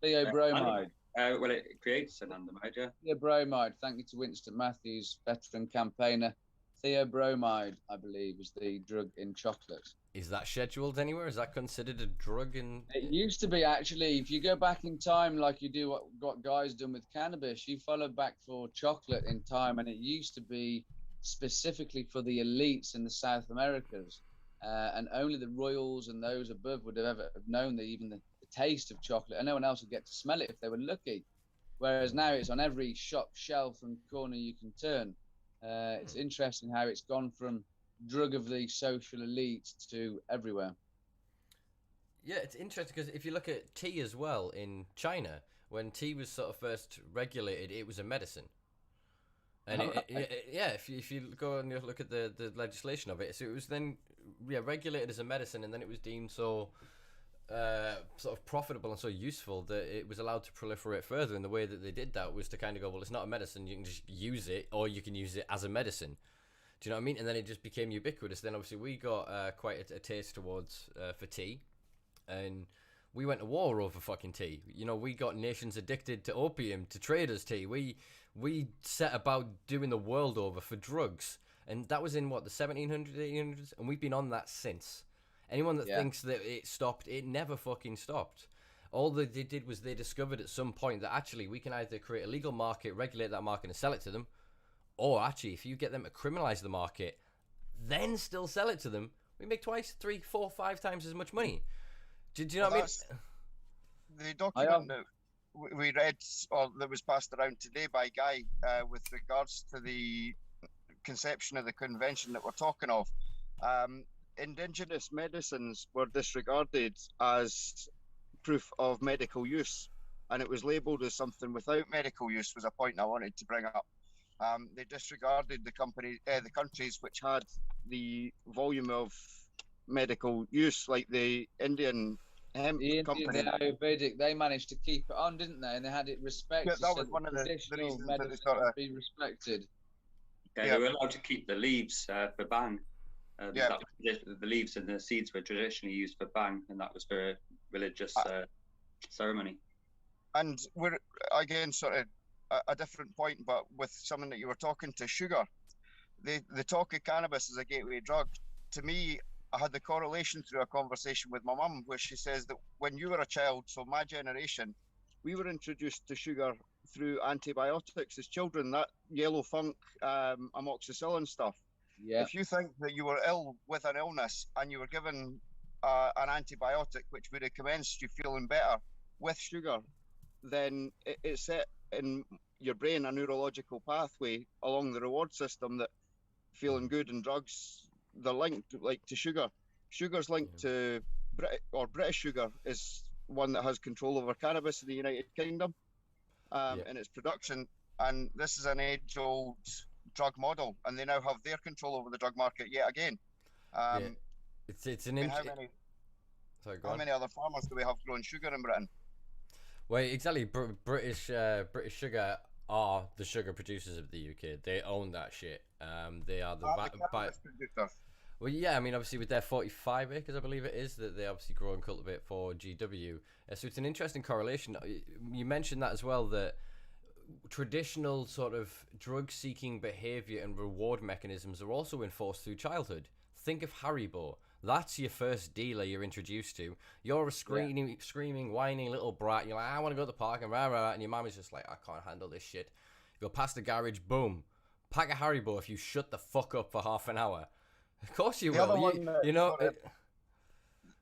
Theobromide. Well, it creates anandamide, yeah. Theobromide. Thank you to Winston Matthews, veteran campaigner. Theobromide, I believe, is the drug in chocolate. Is that scheduled anywhere? Is that considered a drug in... It used to be, actually. If you go back in time, like you do what Guy's done with cannabis, you follow back for chocolate in time, and it used to be specifically for the elites in the South Americas. And only the royals and those above would have ever known the taste of chocolate, and no one else would get to smell it if they were lucky. Whereas now it's on every shop, shelf, and corner you can turn. It's interesting how it's gone from drug of the social elite to everywhere. Yeah, it's interesting because if you look at tea as well in China, when tea was sort of first regulated, it was a medicine. And if you go and you look at the legislation of it, so it was then regulated as a medicine, and then it was deemed so sort of profitable and so useful that it was allowed to proliferate further. And the way that they did that was to kind of go, well, it's not a medicine, you can just use it, or you can use it as a medicine. Do you know what I mean? And then it just became ubiquitous. Then obviously we got quite a taste towards for tea, and we went to war over fucking tea. You know, we got nations addicted to opium, to traders' tea. We set about doing the world over for drugs, and that was in what, the 1700s, 1800s, and we've been on that since. Anyone that thinks that it stopped, it never fucking stopped. All they did was they discovered at some point that actually we can either create a legal market, regulate that market, and sell it to them, or actually if you get them to criminalize the market, then still sell it to them, we make 2, 3, 4, 5 times as much money. Do you know what I mean? The document that we read, or that was passed around today by Guy, with regards to the conception of the convention that we're talking of, indigenous medicines were disregarded as proof of medical use, and it was labelled as something without medical use, was a point I wanted to bring up. They disregarded the countries which had the volume of medical use, like the Indian hemp company. The Ayurvedic, they managed to keep it on, didn't they? And they had it respected. Yeah, that was one of the reasons that they sort of be respected. Yeah, they were allowed to keep the leaves for bang. The leaves and the seeds were traditionally used for bang, and that was for religious ceremony. And we're again sort of a different point, but with something that you were talking to, sugar. The talk of cannabis as a gateway drug. To me, I had the correlation through a conversation with my mum, where she says that when you were a child, so my generation, we were introduced to sugar through antibiotics as children, that yellow funk, amoxicillin stuff. Yeah. If you think that you were ill with an illness and you were given an antibiotic which would have commenced you feeling better with sugar, then it set in your brain a neurological pathway along the reward system that feeling good and drugs, they're linked like to sugar. Sugar's linked to British sugar is one that has control over cannabis in the United Kingdom in its production, and this is an age-old drug model, and they now have their control over the drug market yet again. It's an interesting. How many other farmers do we have growing sugar in Britain? Well, exactly. British Sugar are the sugar producers of the UK. They own that shit. They are the producers. Well, yeah, I mean, obviously with their 45 acres, I believe it is, that they obviously grow and cultivate for GW. So it's an interesting correlation. You mentioned that as well, that traditional sort of drug-seeking behavior and reward mechanisms are also enforced through childhood. Think of Haribo, That's your first dealer you're introduced to. You're a screaming, whining little brat. You're like, I want to go to the park and rah, rah, and your mum is just like, I can't handle this shit. You go past the garage, boom. Pack a Haribo if you shut the fuck up for half an hour. Of course you will. You know...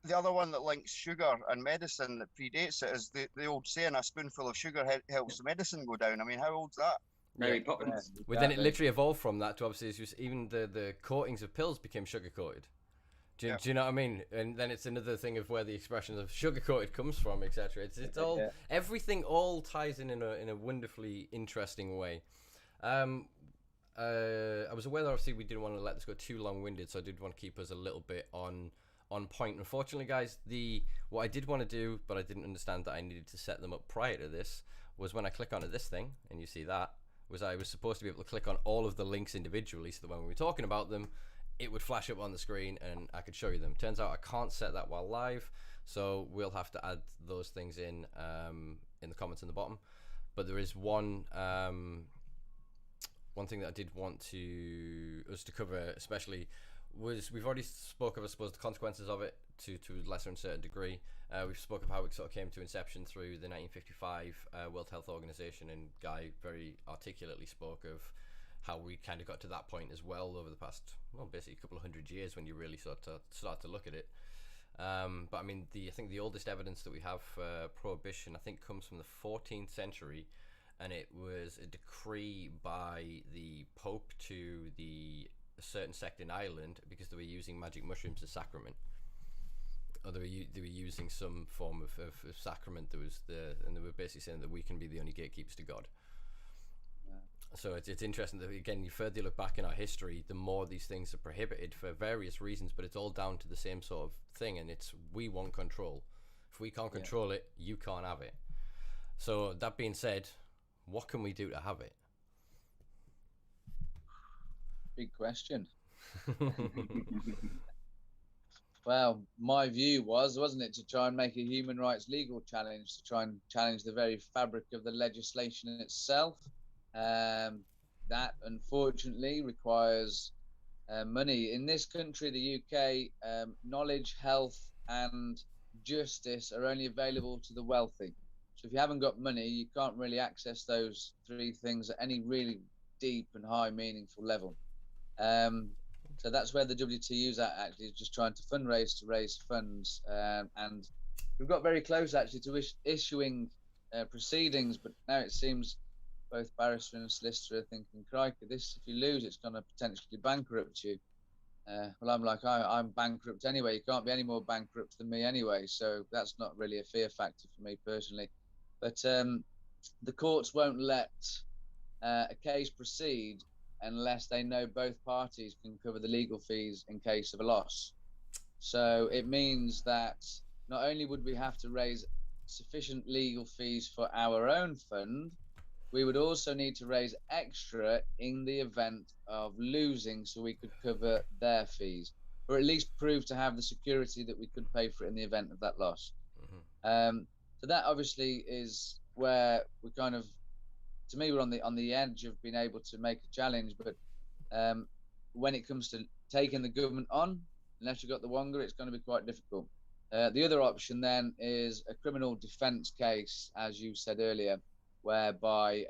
The other one that links sugar and medicine that predates it is the old saying, a spoonful of sugar helps the medicine go down. I mean, how old's that? Mary Poppins. Well, then it literally evolved from that to obviously it's just even the coatings of pills became sugar coated. Do you know what I mean? And then it's another thing of where the expression of sugar coated comes from, etc. It's all everything all ties in a wonderfully interesting way. I was aware that obviously we didn't want to let this go too long-winded, so I did want to keep us a little bit on point. Unfortunately, guys, what I did want to do, but I didn't understand that I needed to set them up prior to this, was when I click onto this thing, and you see that, was I was supposed to be able to click on all of the links individually, so that when we were talking about them, it would flash up on the screen and I could show you them. Turns out I can't set that while live, so we'll have to add those things in the comments in the bottom. But there is one thing that I did want us to cover, especially, was we've already spoke of, I suppose, the consequences of it to a lesser and certain degree. We've spoke of how it sort of came to inception through the 1955 World Health Organization, and Guy very articulately spoke of how we kind of got to that point as well over the past, well, basically a couple of 100 years when you really start to look at it. But I mean, I think the oldest evidence that we have for prohibition, I think, comes from the 14th century, and it was a decree by the Pope to a certain sect in Ireland because they were using magic mushrooms as sacrament. Or they were using some form of sacrament. And they were basically saying that we can be the only gatekeepers to God. So it's interesting that, again, the further you look back in our history, the more these things are prohibited for various reasons, but it's all down to the same sort of thing, and it's we want control. If we can't control it, you can't have it. So that being said, what can we do to have it? Big question. Well, my view wasn't it, to try and make a human rights legal challenge, to try and challenge the very fabric of the legislation itself. That unfortunately requires money. In this country, the UK, knowledge, health and justice are only available to the wealthy. So if you haven't got money, you can't really access those three things at any really deep and high meaningful level. So that's where the WTU's at, actually, is just trying to fundraise to raise funds. And we've got very close actually to issuing proceedings, but now it seems both barrister and solicitor are thinking, crikey, this, if you lose, it's going to potentially bankrupt you. Well, I'm like, I'm bankrupt anyway. You can't be any more bankrupt than me anyway. So that's not really a fear factor for me personally. But the courts won't let a case proceed unless they know both parties can cover the legal fees in case of a loss. So it means that not only would we have to raise sufficient legal fees for our own fund, we would also need to raise extra in the event of losing, so we could cover their fees, or at least prove to have the security that we could pay for it in the event of that loss. Mm-hmm. So that obviously is where we kind of, to me, we're on the edge of being able to make a challenge. But when it comes to taking the government on, unless you've got the wonga, it's going to be quite difficult. The other option then is a criminal defence case, as you said earlier, whereby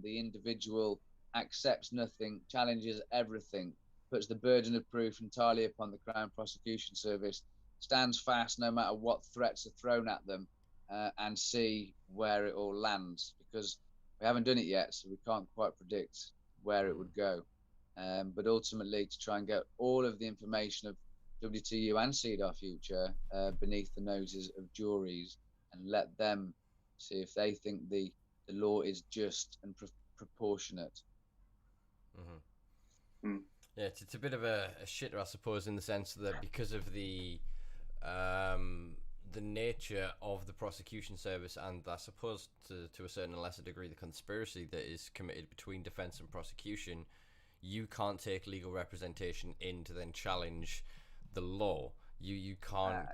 the individual accepts nothing, challenges everything, puts the burden of proof entirely upon the Crown Prosecution Service, stands fast no matter what threats are thrown at them, and see where it all lands, because we haven't done it yet, so we can't quite predict where it would go. But ultimately, to try and get all of the information of WTU and CEDAR Future beneath the noses of juries, and let them see if they think the law is just and proportionate. Mm-hmm. Yeah, it's a bit of a shitter, I suppose, in the sense that because of the nature of the prosecution service, and I suppose to a certain lesser degree the conspiracy that is committed between defence and prosecution, you can't take legal representation in to then challenge the law. You can't.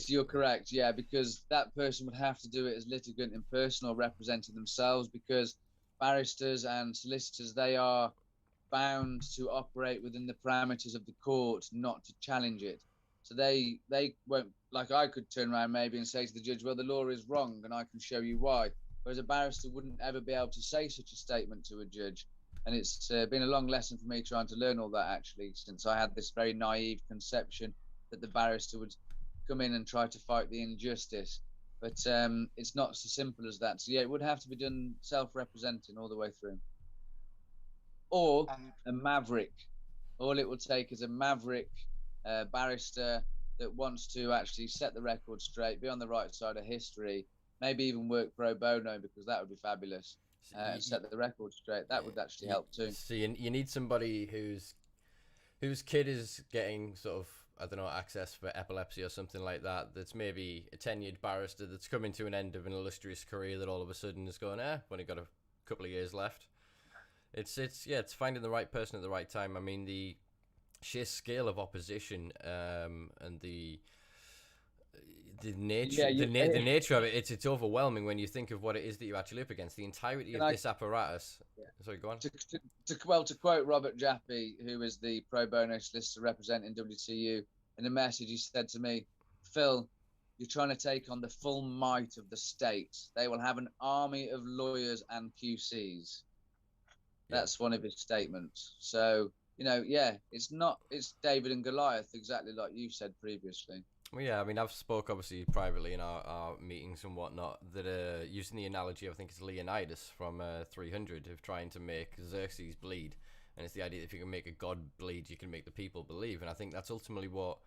You're correct, yeah, because that person would have to do it as litigant in person or representing themselves, because barristers and solicitors, they are bound to operate within the parameters of the court, not to challenge it. So they won't, like I could turn around maybe and say to the judge, well, the law is wrong and I can show you why. Whereas a barrister wouldn't ever be able to say such a statement to a judge. And it's been a long lesson for me trying to learn all that, actually, since I had this very naive conception that the barrister would come in and try to fight the injustice. But it's not so simple as that. So yeah, it would have to be done self-representing all the way through. Or a maverick. All it will take is a maverick barrister that wants to actually set the record straight, be on the right side of history, maybe even work pro bono, because that would be fabulous, and set the record straight. That would actually help too. So you need somebody whose kid is getting sort of, I don't know, access for epilepsy or something like that, that's maybe a tenured barrister that's coming to an end of an illustrious career, that all of a sudden is going, I've only got a couple of years left. It's finding the right person at the right time. I mean, the sheer scale of opposition and the nature the nature of it, it's overwhelming when you think of what it is that you're actually up against. The entirety of this apparatus. Yeah. Sorry, go on. To quote Robert Jaffe, who is the pro bono solicitor representing WTU, in a message he said to me, Phil, you're trying to take on the full might of the state. They will have an army of lawyers and QCs. That's one of his statements. So, it's David and Goliath, exactly like you said previously. Well, yeah, I mean, I've spoke obviously privately in our meetings and whatnot that using the analogy, I think it's Leonidas from 300, of trying to make Xerxes bleed. And it's the idea that if you can make a god bleed, you can make the people believe. And I think that's ultimately what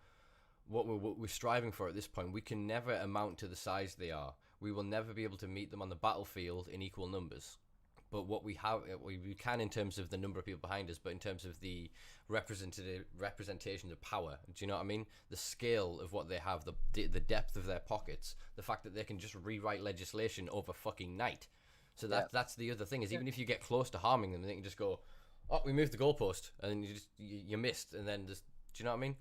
we're striving for at this point. We can never amount to the size they are. We will never be able to meet them on the battlefield in equal numbers. But what we have, we can in terms of the number of people behind us, but in terms of the representation of power, do you know what I mean? The scale of what they have, the depth of their pockets, the fact that they can just rewrite legislation over fucking night. So that's the other thing, is even if you get close to harming them, they can just go, oh, we moved the goalpost, and you missed, and then just, do you know what I mean?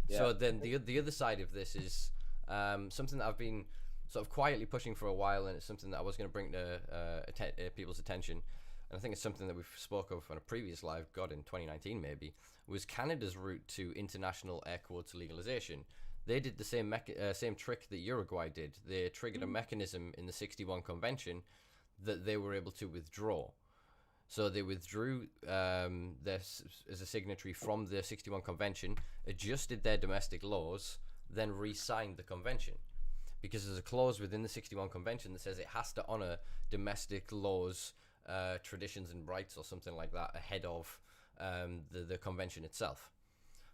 Yeah. So then the other side of this is something that I've been sort of quietly pushing for a while, and it's something that I was going to bring to people's attention, and I think it's something that we've spoke of on a previous live, in 2019 maybe, was Canada's route to international air quotes legalization. They did the same trick that Uruguay did. They triggered a mechanism in the 61 convention that they were able to withdraw. So they withdrew this as a signatory from the 61 convention, adjusted their domestic laws, then re-signed the convention. Because there's a clause within the 61 convention that says it has to honour domestic laws, traditions and rights or something like that ahead of the convention itself.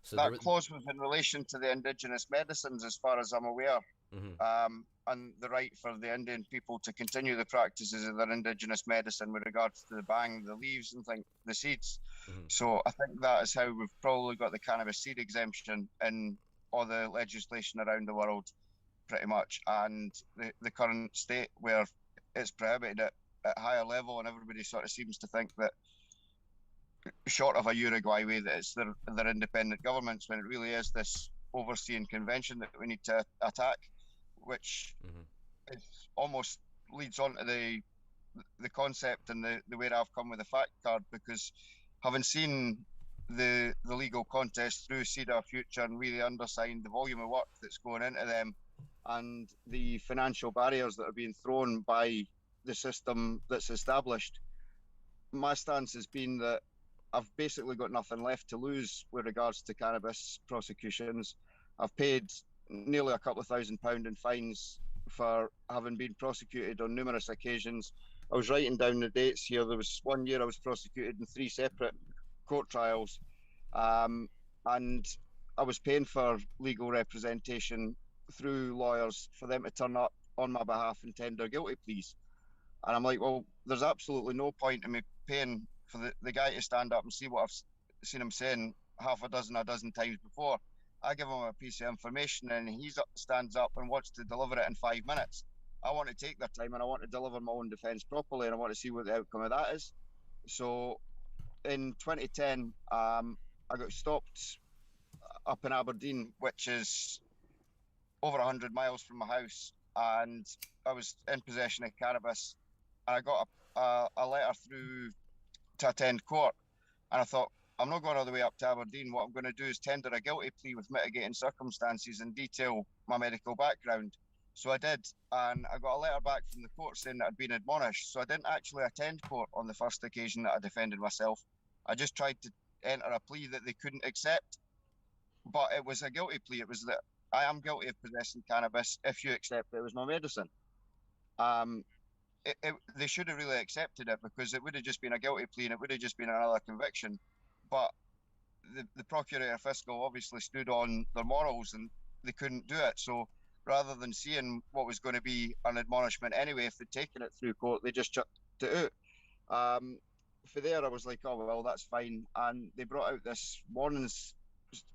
So that clause was in relation to the indigenous medicines, as far as I'm aware, and the right for the Indian people to continue the practices of their indigenous medicine with regards to the bang, the leaves and the seeds. So I think that is how we've probably got the cannabis seed exemption in all the legislation around the world, pretty much, and the current state where it's prohibited at higher level, and everybody sort of seems to think that, short of a Uruguay way, that it's their independent governments, when it really is this overseeing convention that we need to attack, which is almost leads on to the concept and the way I've come with the fact card, because having seen the legal contest through 𝘮𝘮 Future and We The Undersigned, the volume of work that's going into them, and the financial barriers that are being thrown by the system that's established, my stance has been that I've basically got nothing left to lose with regards to cannabis prosecutions. I've paid nearly a couple of £1,000 in fines for having been prosecuted on numerous occasions. I was writing down the dates here. There was 1 year I was prosecuted in 3 separate court trials, and I was paying for legal representation through lawyers for them to turn up on my behalf and tender guilty pleas. And I'm like, well, there's absolutely no point in me paying for the guy to stand up and see what I've seen him saying a dozen times before. I give him a piece of information and he stands up and wants to deliver it in 5 minutes. I want to take their time and I want to deliver my own defence properly, and I want to see what the outcome of that is. So in 2010, I got stopped up in Aberdeen, which is over 100 miles from my house, and I was in possession of cannabis, and I got a letter through to attend court, and I thought, I'm not going all the way up to Aberdeen. What I'm going to do is tender a guilty plea with mitigating circumstances and detail my medical background. So I did, and I got a letter back from the court saying that I'd been admonished. So I didn't actually attend court on the first occasion that I defended myself. I just tried to enter a plea that they couldn't accept, but it was a guilty plea. It was that I am guilty of possessing cannabis if you accept it was my medicine. They should have really accepted it, because it would have just been a guilty plea and it would have just been another conviction. But the Procurator Fiscal obviously stood on their morals and they couldn't do it. So rather than seeing what was going to be an admonishment anyway, if they'd taken it through court, they just chucked it out. For there, I was like, oh, well, that's fine. And they brought out this warnings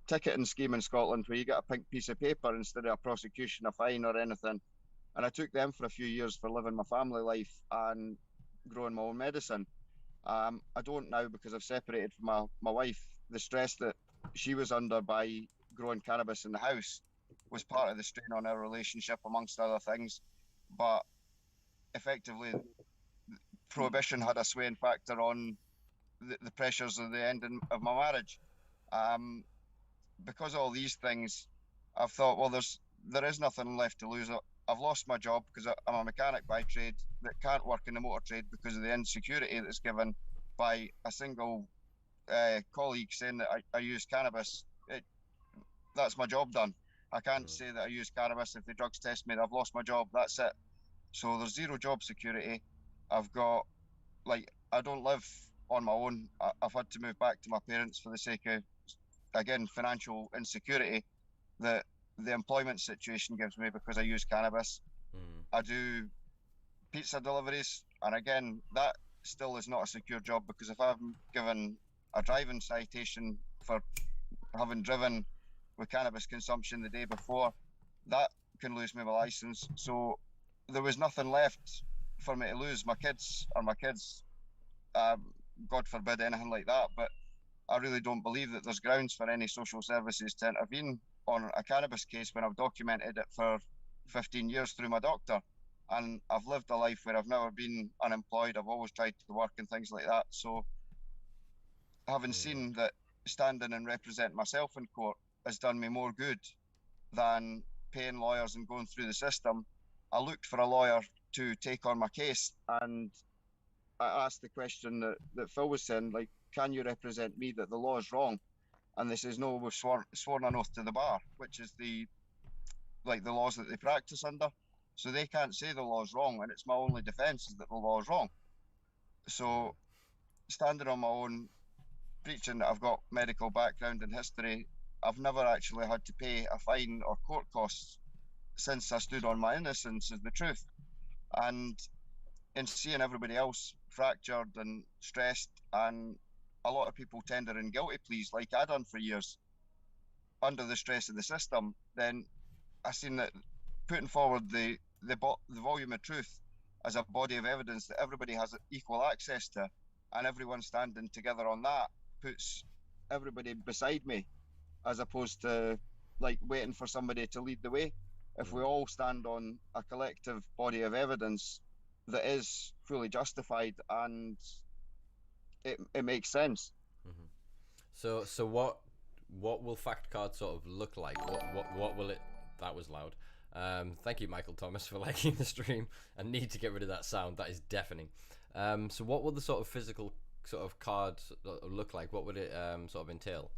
ticketing scheme in Scotland where you get a pink piece of paper instead of a prosecution, a fine or anything. And I took them for a few years for living my family life and growing my own medicine. I don't now, because I've separated from my wife. The stress that she was under by growing cannabis in the house was part of the strain on our relationship, amongst other things. But effectively, prohibition had a swaying factor on the pressures of the ending of my marriage. Because of all these things, I've thought, well, there is nothing left to lose. I've lost my job because I'm a mechanic by trade that can't work in the motor trade because of the insecurity that's given by a single colleague saying that I use cannabis. That's my job done. I can't say that I use cannabis. If the drugs test me, I've lost my job. That's it. So there's zero job security. I've got, I don't live on my own. I've had to move back to my parents for the sake of, again, financial insecurity that the employment situation gives me because I use cannabis. I do pizza deliveries, and again, that still is not a secure job, because if I'm given a driving citation for having driven with cannabis consumption the day before, that can lose me my license. So there was nothing left for me to lose. My kids are my kids. God forbid anything like that, but I really don't believe that there's grounds for any social services to intervene on a cannabis case when I've documented it for 15 years through my doctor. And I've lived a life where I've never been unemployed. I've always tried to work and things like that. So having seen that standing and representing myself in court has done me more good than paying lawyers and going through the system, I looked for a lawyer to take on my case. And I asked the question that Phil was saying, like, can you represent me that the law is wrong? And they says, no, we've sworn an oath to the bar, which is the laws that they practice under. So they can't say the law is wrong, and it's my only defence is that the law is wrong. So standing on my own, preaching that I've got medical background and history, I've never actually had to pay a fine or court costs since I stood on my innocence, is the truth. And in seeing everybody else fractured and stressed, and a lot of people tendering guilty pleas like I done for years under the stress of the system, then I seen that putting forward the volume of truth as a body of evidence that everybody has equal access to, and everyone standing together on that, puts everybody beside me, as opposed to like waiting for somebody to lead the way. If we all stand on a collective body of evidence that is fully justified and it makes sense. So what will Factcard sort of look like? What will it? That was loud. Thank you, Michael Thomas, for liking the stream. I need to get rid of that sound. That is deafening. So what will the sort of physical sort of card look like? What would it sort of entail?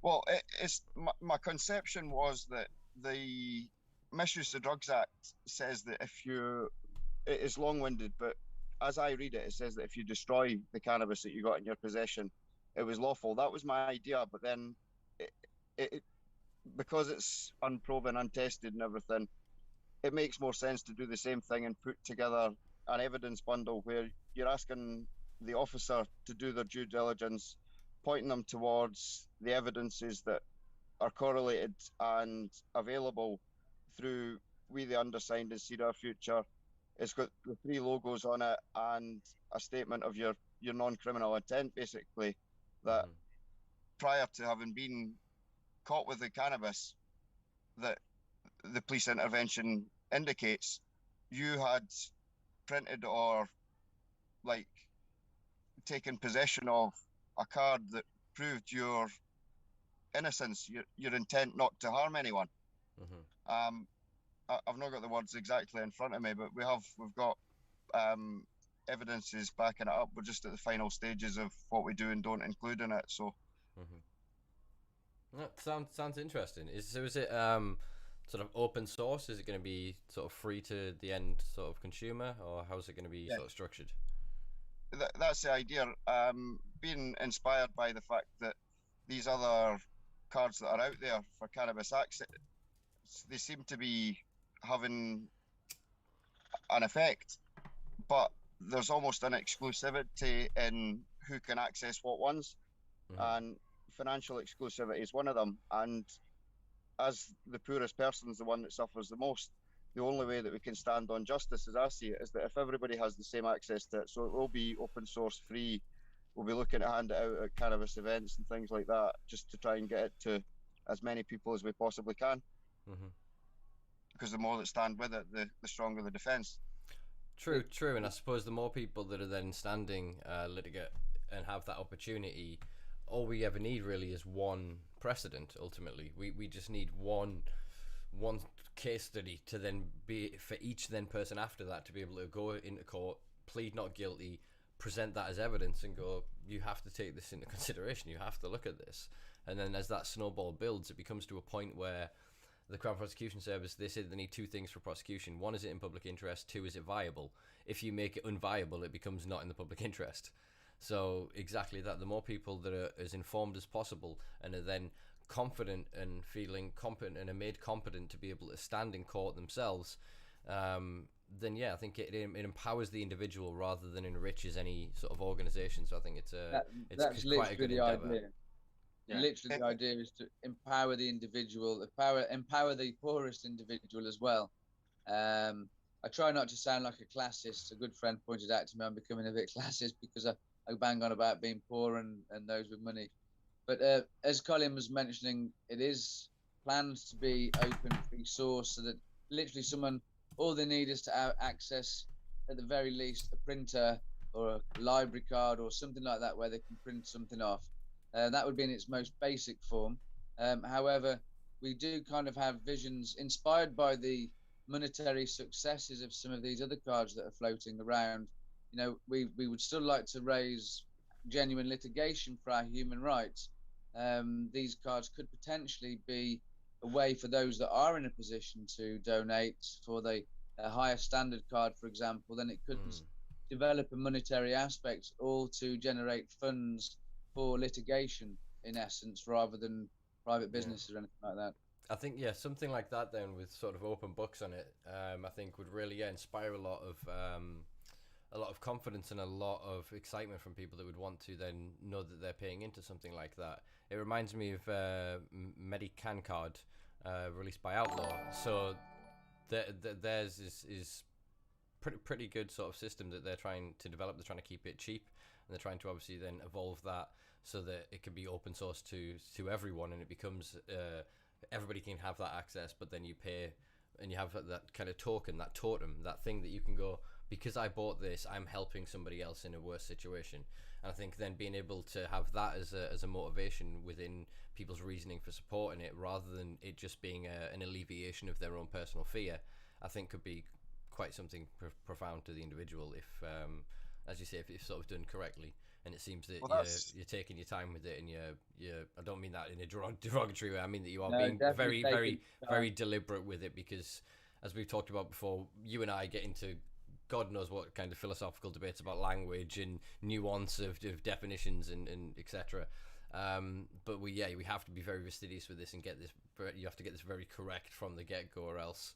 Well, it's my conception was that the Misuse of Drugs Act says that it is long-winded, but as I read it, it says that if you destroy the cannabis that you got in your possession, it was lawful. That was my idea, but then it because it's unproven, untested and everything, it makes more sense to do the same thing and put together an evidence bundle where you're asking the officer to do their due diligence, pointing them towards the evidences that are correlated and available through We The Undersigned and See Our Future. It's got the 3 logos on it and a statement of your non-criminal intent, basically, that prior to having been caught with the cannabis that the police intervention indicates, you had printed or like taken possession of a card that proved your innocence, your intent not to harm anyone. Mm-hmm. I've not got the words exactly in front of me, but we've got evidences backing it up. We're just at the final stages of what we do and don't include in it. So, that sounds interesting. Is it sort of open source? Is it going to be sort of free to the end sort of consumer, or how's it going to be sort of structured? That's the idea. Being inspired by the fact that these other cards that are out there for cannabis access, they seem to be having an effect, but there's almost an exclusivity in who can access what ones, and financial exclusivity is one of them. And as the poorest person is the one that suffers the most, the only way that we can stand on justice, as I see it, is that if everybody has the same access to it, so it will be open source free. We'll be looking to hand it out at cannabis events and things like that, just to try and get it to as many people as we possibly can. Because the more that stand with it, the stronger the defence. True. And I suppose the more people that are then standing litigate and have that opportunity, all we ever need really is one precedent. Ultimately, we just need one case study to then be for each then person after that to be able to go into court, plead not guilty, present that as evidence, and go, you have to take this into consideration. You have to look at this. And then as that snowball builds, it becomes to a point where the Crown Prosecution Service, they say they need two things for prosecution. One, is it in public interest? Two, is it viable? If you make it unviable, it becomes not in the public interest. So exactly that. The more people that are as informed as possible and are then confident and feeling competent and are made competent to be able to stand in court themselves, then yeah, I think it empowers the individual rather than enriches any sort of organisation. So I think it's quite a good endeavour. Idea. Yeah. Literally, the idea is to empower the individual, empower the poorest individual as well. I try not to sound like a classist. A good friend pointed out to me I'm becoming a bit classist because I bang on about being poor and those with money. But as Colin was mentioning, it is planned to be open, free source, so that literally all they need is to access, at the very least, a printer or a library card or something like that where they can print something off. That would be in its most basic form. However, we do kind of have visions inspired by the monetary successes of some of these other cards that are floating around. You know, we would still like to raise genuine litigation for our human rights. These cards could potentially be a way for those that are in a position to donate for the higher standard card, for example. Then it could develop a monetary aspect, all to generate funds for litigation, in essence, rather than private businesses or anything like that. I think, yeah, something like that then with sort of open books on it, I think would really inspire a lot of confidence and a lot of excitement from people that would want to then know that they're paying into something like that. It reminds me of Medican card released by Outlaw. So theirs is pretty good sort of system that they're trying to develop. They're trying to keep it cheap, and they're trying to obviously then evolve that so that it can be open source to everyone, and it becomes everybody can have that access, but then you pay and you have that kind of token, that totem, that thing that you can go, because I bought this, I'm helping somebody else in a worse situation. And I think then being able to have that as a motivation within people's reasoning for supporting it, rather than it just being an alleviation of their own personal fear, I think could be quite something profound to the individual if, as you say, if sort of done correctly. And it seems that you're taking your time with it, and you're I don't mean that in a derogatory way. I mean that you are being very deliberate with it, because as we've talked about before, you and I get into God knows what kind of philosophical debates about language and nuance of definitions and etc. But we have to be very fastidious with this and get this. You have to get this very correct from the get-go, or else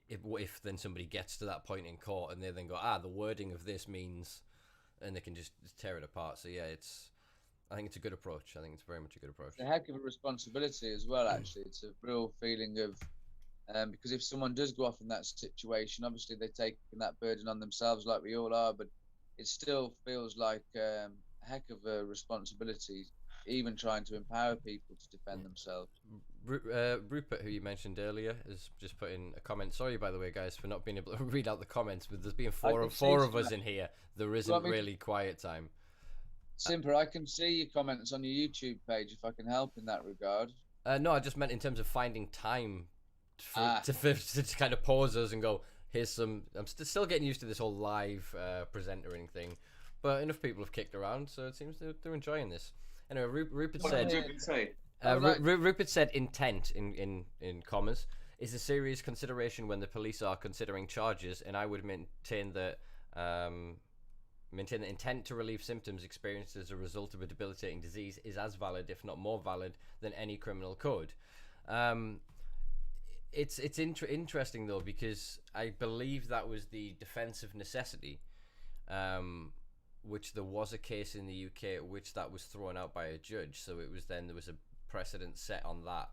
if then somebody gets to that point in court and they then go, the wording of this means, and they can just tear it apart. So yeah, I think it's a good approach. I think it's very much a good approach. It's a heck of a responsibility as well, actually. It's a real feeling of, because if someone does go off in that situation, obviously they're taking that burden on themselves, like we all are, but it still feels like a heck of a responsibility, even trying to empower people to defend themselves. Rupert, who you mentioned earlier, has just put in a comment. Sorry, by the way, guys, for not being able to read out the comments, but there's been four of us in here. There isn't really quiet time. Simpa, I can see your comments on your YouTube page if I can help in that regard. No, I just meant in terms of finding time to kind of pause us and go, here's some. I'm still getting used to this whole live presentering thing, but enough people have kicked around, so it seems they're enjoying this. Anyway, Rupert said. Rupert said intent in commas is a serious consideration when the police are considering charges, and I would maintain that intent to relieve symptoms experienced as a result of a debilitating disease is as valid, if not more valid, than any criminal code. It's interesting though, because I believe that was the defense of necessity, which there was a case in the UK at which that was thrown out by a judge. So it was then there was a precedent set on that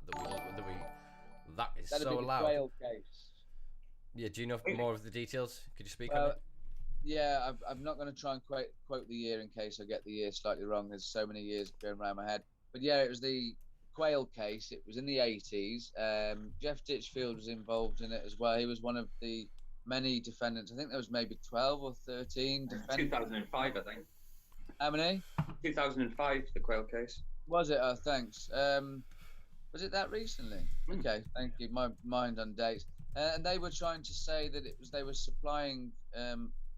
that is That'd so be the loud. Quayle case. Yeah, do you know more of the details? Could you speak on it? Yeah, I'm not going to try and quote the year in case I get the year slightly wrong. There's so many years going around my head. But yeah, it was the Quayle case. It was in the 80s. Jeff Ditchfield was involved in it as well. He was one of the many defendants. I think there was maybe 12 or 13 defendants. 2005, I think. How many? 2005, the Quayle case. Was it? Oh, thanks. Was it that recently? Okay, thank you. My mind on dates. And they were trying to say that they were supplying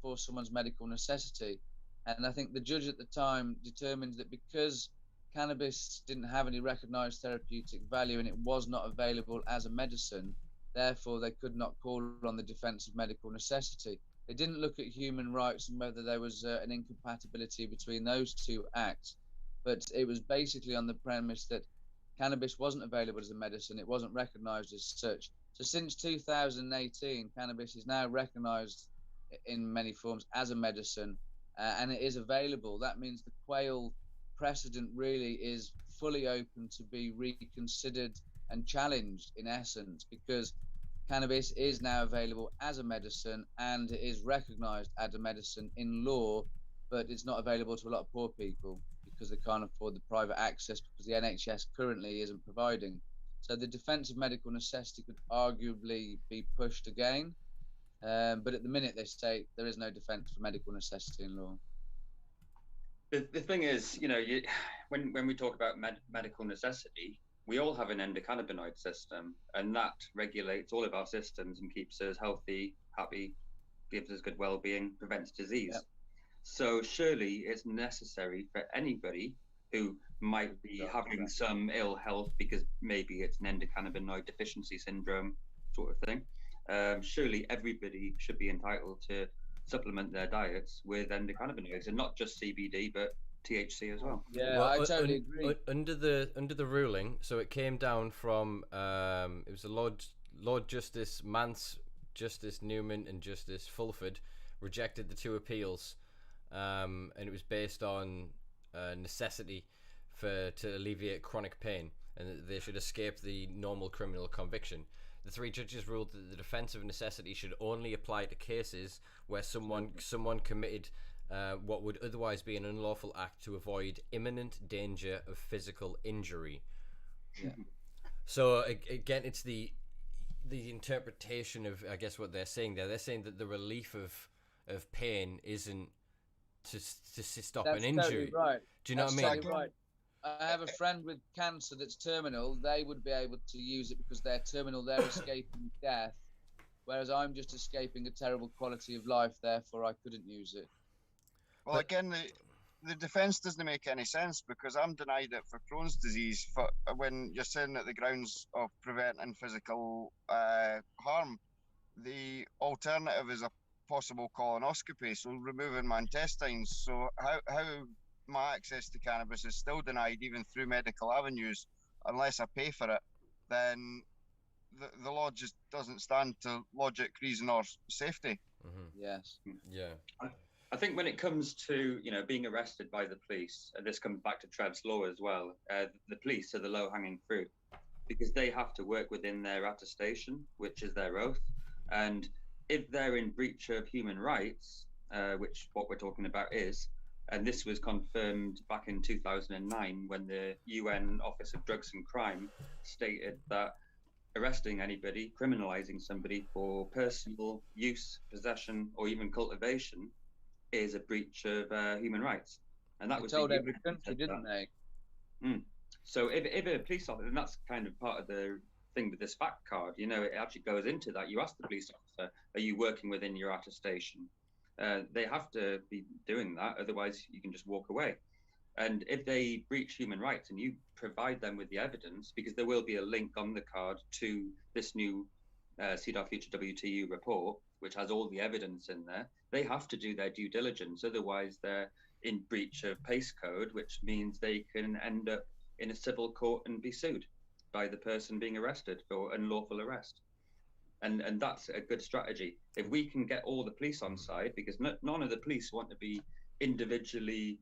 for someone's medical necessity. And I think the judge at the time determined that because cannabis didn't have any recognised therapeutic value and it was not available as a medicine, therefore they could not call on the defence of medical necessity. They didn't look at human rights and whether there was an incompatibility between those two acts, but it was basically on the premise that cannabis wasn't available as a medicine, it wasn't recognised as such. So since 2018, cannabis is now recognised in many forms as a medicine, and it is available. That means the Quayle precedent really is fully open to be reconsidered and challenged in essence, because cannabis is now available as a medicine and it is recognised as a medicine in law, but it's not available to a lot of poor people because they can't afford the private access because the NHS currently isn't providing. So the defence of medical necessity could arguably be pushed again. But at the minute they say there is no defence for medical necessity in law. The thing is, when we talk about medical necessity, we all have an endocannabinoid system, and that regulates all of our systems and keeps us healthy, happy, gives us good well-being, prevents disease. Yep. So surely it's necessary for anybody who might be having some ill health because maybe it's an endocannabinoid deficiency syndrome sort of thing. Surely everybody should be entitled to supplement their diets with endocannabinoids, and not just CBD, but THC as well. Yeah, well, I totally agree. Under the ruling, so it came down from it was the Lord Justice Mance, Justice Newman, and Justice Fulford rejected the two appeals, and it was based on necessity to alleviate chronic pain, and that they should escape the normal criminal conviction. The three judges ruled that the defence of necessity should only apply to cases where someone committed what would otherwise be an unlawful act to avoid imminent danger of physical injury. Yeah. So again, it's the interpretation of, I guess, what they're saying there. They're saying that the relief of pain isn't to stop an injury. Totally right. Do you know what I mean? Totally right. I have a friend with cancer that's terminal. They would be able to use it because they're terminal. They're escaping death, whereas I'm just escaping a terrible quality of life. Therefore, I couldn't use it. Well, again, the defence doesn't make any sense because I'm denied it for Crohn's disease. When you're saying that the grounds of preventing physical harm, the alternative is a possible colonoscopy, so removing my intestines. So how my access to cannabis is still denied even through medical avenues unless I pay for it, then the law just doesn't stand to logic, reason, or safety. Mm-hmm. Yes. Yeah. I think when it comes to being arrested by the police, and this comes back to Trev's law as well, the police are the low-hanging fruit because they have to work within their attestation, which is their oath, and if they're in breach of human rights, which what we're talking about is, and this was confirmed back in 2009 when the UN Office of Drugs and Crime stated that arresting anybody, criminalising somebody for personal use, possession, or even cultivation is a breach of human rights. and that They was told the every US country, said didn't that. they? So if a police officer, and that's kind of part of the thing with this Factcard, you know, it actually goes into that. You ask the police officer, are you working within your attestation? They have to be doing that, otherwise you can just walk away. And if they breach human rights and you provide them with the evidence, because there will be a link on the card to this new 𝘮𝘪𝘧𝘦 report, which has all the evidence in there, they have to do their due diligence. Otherwise, they're in breach of PACE code, which means they can end up in a civil court and be sued by the person being arrested for unlawful arrest. And that's a good strategy. If we can get all the police on side, because none of the police want to be individually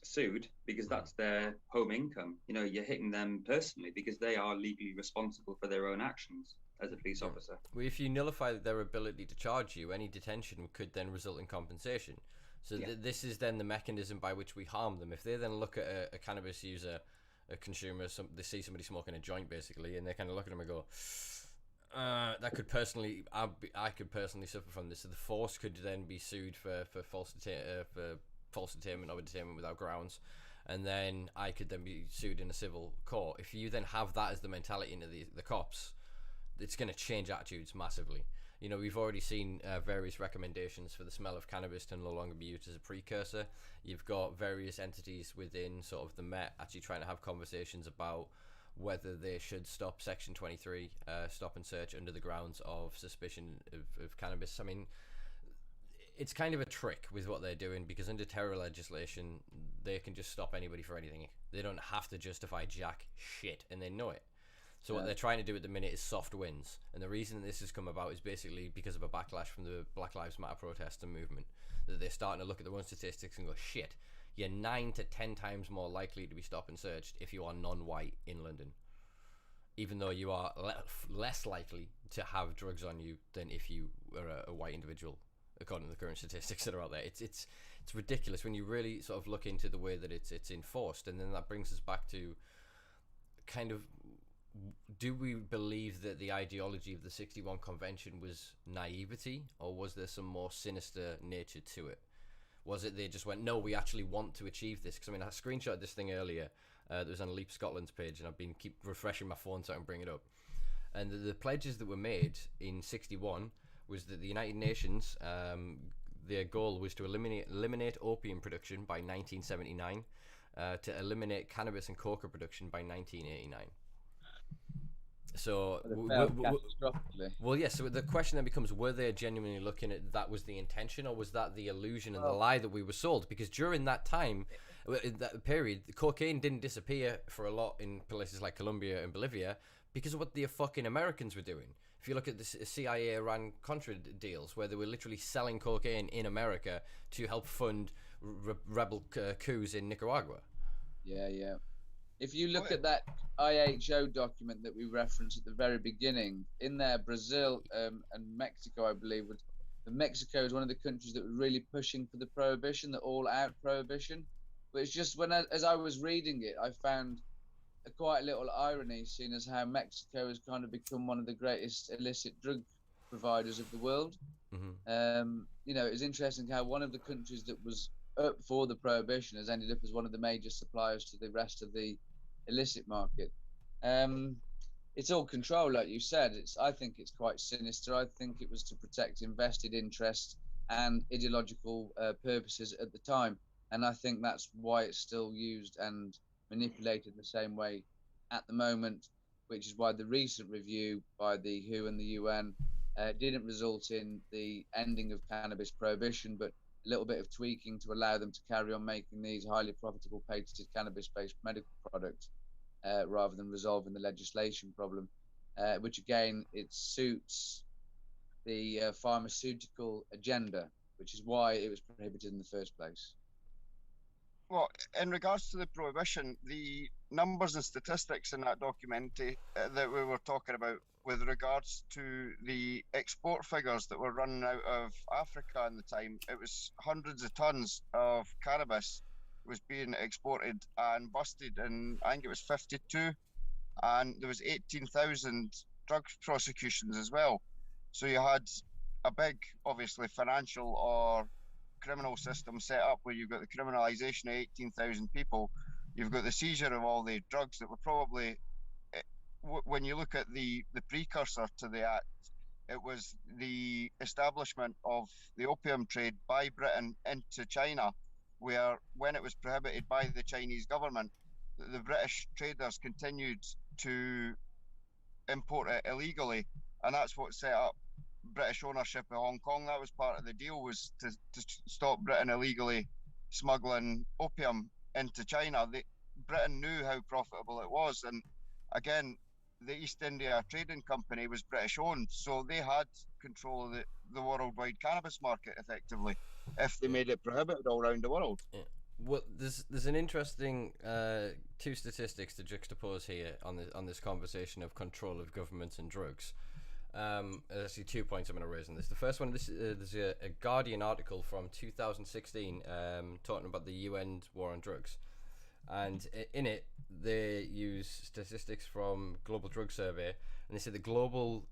sued, because that's their home income. You know, you're hitting them personally because they are legally responsible for their own actions as a police officer. Well, if you nullify their ability to charge you, any detention could then result in compensation. So this is then the mechanism by which we harm them. If they then look at a cannabis user, a consumer, they see somebody smoking a joint basically, and they kind of look at them and go, that could personally, I could personally suffer from this. So the force could then be sued for false detainment or detainment without grounds, and then I could then be sued in a civil court. If you then have that as the mentality into the cops, it's going to change attitudes massively. You know, we've already seen various recommendations for the smell of cannabis to no longer be used as a precursor. You've got various entities within sort of the Met actually trying to have conversations about whether they should stop Section 23, stop and search under the grounds of suspicion of cannabis. I mean, it's kind of a trick with what they're doing, because under terror legislation, they can just stop anybody for anything. They don't have to justify jack shit, and they know it. So what they're trying to do at the minute is soft wins. And the reason this has come about is basically because of a backlash from the Black Lives Matter protests and movement. That they're starting to look at their own statistics and go, shit, you're 9 to 10 times more likely to be stopped and searched if you are non-white in London. Even though you are less likely to have drugs on you than if you are a white individual, according to the current statistics that are out there. It's ridiculous when you really sort of look into the way that it's enforced. And then that brings us back to kind of, do we believe that the ideology of the 61 convention was naivety, or was there some more sinister nature to it? Was it they just went, no, we actually want to achieve this? Because I mean, I screenshot this thing earlier that was on Leap Scotland's page, and I've been keep refreshing my phone so I can bring it up. And the pledges that were made in 61 was that the United Nations, their goal was to eliminate opium production by 1979, to eliminate cannabis and coca production by 1989. So, well, yes. So the question then becomes: were they genuinely looking at that was the intention, or was that the illusion and the lie that we were sold? Because during that time, in that period, cocaine didn't disappear for a lot in places like Colombia and Bolivia because of what the fucking Americans were doing. If you look at the CIA Iran Contra deals, where they were literally selling cocaine in America to help fund rebel coups in Nicaragua. Yeah. If you look at that IHO document that we referenced at the very beginning, in there, Brazil and Mexico, I believe, Mexico is one of the countries that were really pushing for the prohibition, the all-out prohibition. But it's just as I was reading it, I found a quite little irony, seeing as how Mexico has kind of become one of the greatest illicit drug providers of the world. Mm-hmm. You know, it's interesting how one of the countries that was up for the prohibition has ended up as one of the major suppliers to the rest of the illicit market. It's all control, like you said. I think it's quite sinister. I think it was to protect invested interests and ideological purposes at the time, and I think that's why it's still used and manipulated the same way at the moment, which is why the recent review by the WHO and the UN didn't result in the ending of cannabis prohibition, but a little bit of tweaking to allow them to carry on making these highly profitable patented cannabis-based medical products rather than resolving the legislation problem, which again, it suits the pharmaceutical agenda, which is why it was prohibited in the first place. Well, in regards to the prohibition, the numbers and statistics in that documentary that we were talking about with regards to the export figures that were running out of Africa in the time, it was hundreds of tons of cannabis was being exported and busted, and I think it was 52, and there was 18,000 drug prosecutions as well. So you had a big, obviously, financial or criminal system set up where you've got the criminalisation of 18,000 people, you've got the seizure of all the drugs that were probably, when you look at the precursor to the act, it was the establishment of the opium trade by Britain into China, where when it was prohibited by the Chinese government, the British traders continued to import it illegally, and that's what set up British ownership of Hong Kong. That was part of the deal, was to stop Britain illegally smuggling opium into China. Britain knew how profitable it was, and again, the East India Trading Company was British owned, so they had control of the worldwide cannabis market effectively, if they made it prohibited all around the world. Yeah. Well, there's an interesting two statistics to juxtapose here on this conversation of control of governments and drugs. There's actually 2 points I'm going to raise on this. The first one, there's a Guardian article from 2016 talking about the UN war on drugs, and in it they use statistics from Global Drug Survey, and they say the global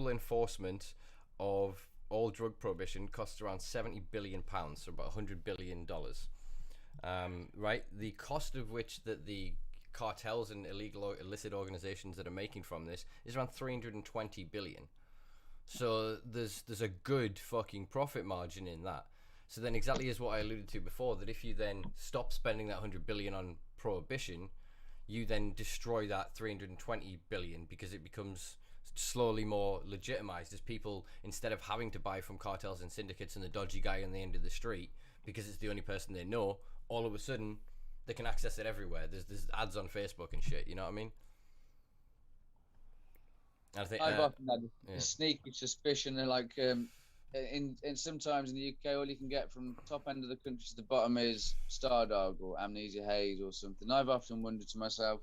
enforcement of all drug prohibition costs around £70 billion, so about $100 billion. Right, the cost of which that the cartels and illegal or illicit organizations that are making from this is around 320 billion. So there's a good fucking profit margin in that. So then, exactly as what I alluded to before, that if you then stop spending that 100 billion on prohibition, you then destroy that 320 billion, because it becomes slowly more legitimized, as people, instead of having to buy from cartels and syndicates and the dodgy guy on the end of the street because it's the only person they know, all of a sudden they can access it everywhere. There's ads on Facebook and shit, you know what I mean? And I think I've often had a sneaky suspicion that, like, in sometimes in the UK, all you can get from top end of the country to the bottom is Stardog or Amnesia Haze or something. I've often wondered to myself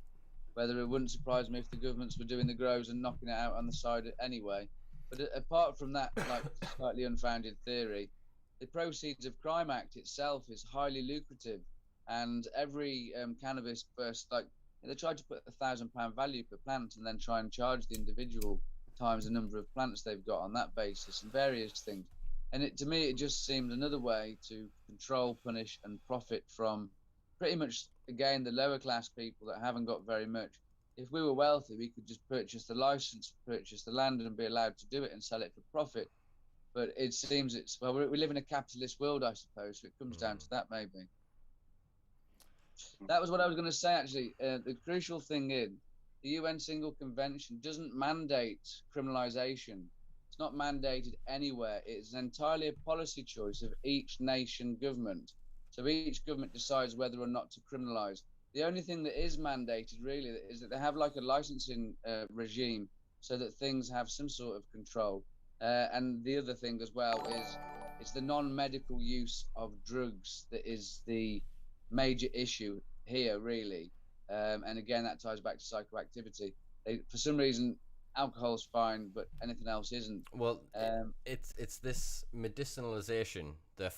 whether it wouldn't surprise me if the governments were doing the grows and knocking it out on the side anyway. But apart from that, like, slightly unfounded theory, the Proceeds of Crime Act itself is highly lucrative, and every cannabis burst, like, they tried to put £1,000 value per plant and then try and charge the individual times the number of plants they've got on that basis and various things. And to me, it just seemed another way to control, punish, and profit from pretty much, again, the lower class people that haven't got very much. If we were wealthy, we could just purchase the license, purchase the land, and be allowed to do it and sell it for profit. But it seems we live in a capitalist world, I suppose, so it comes down to that, maybe. That was what I was going to say, actually. The crucial thing is, the UN Single Convention doesn't mandate criminalisation. It's not mandated anywhere. It's entirely a policy choice of each nation government. So each government decides whether or not to criminalise. The only thing that is mandated, really, is that they have like a licensing regime so that things have some sort of control. And the other thing as well is it's the non-medical use of drugs that is the major issue here, really. And again, that ties back to psychoactivity. For some reason, alcohol's fine, but anything else isn't. Well, it's this medicinalization, the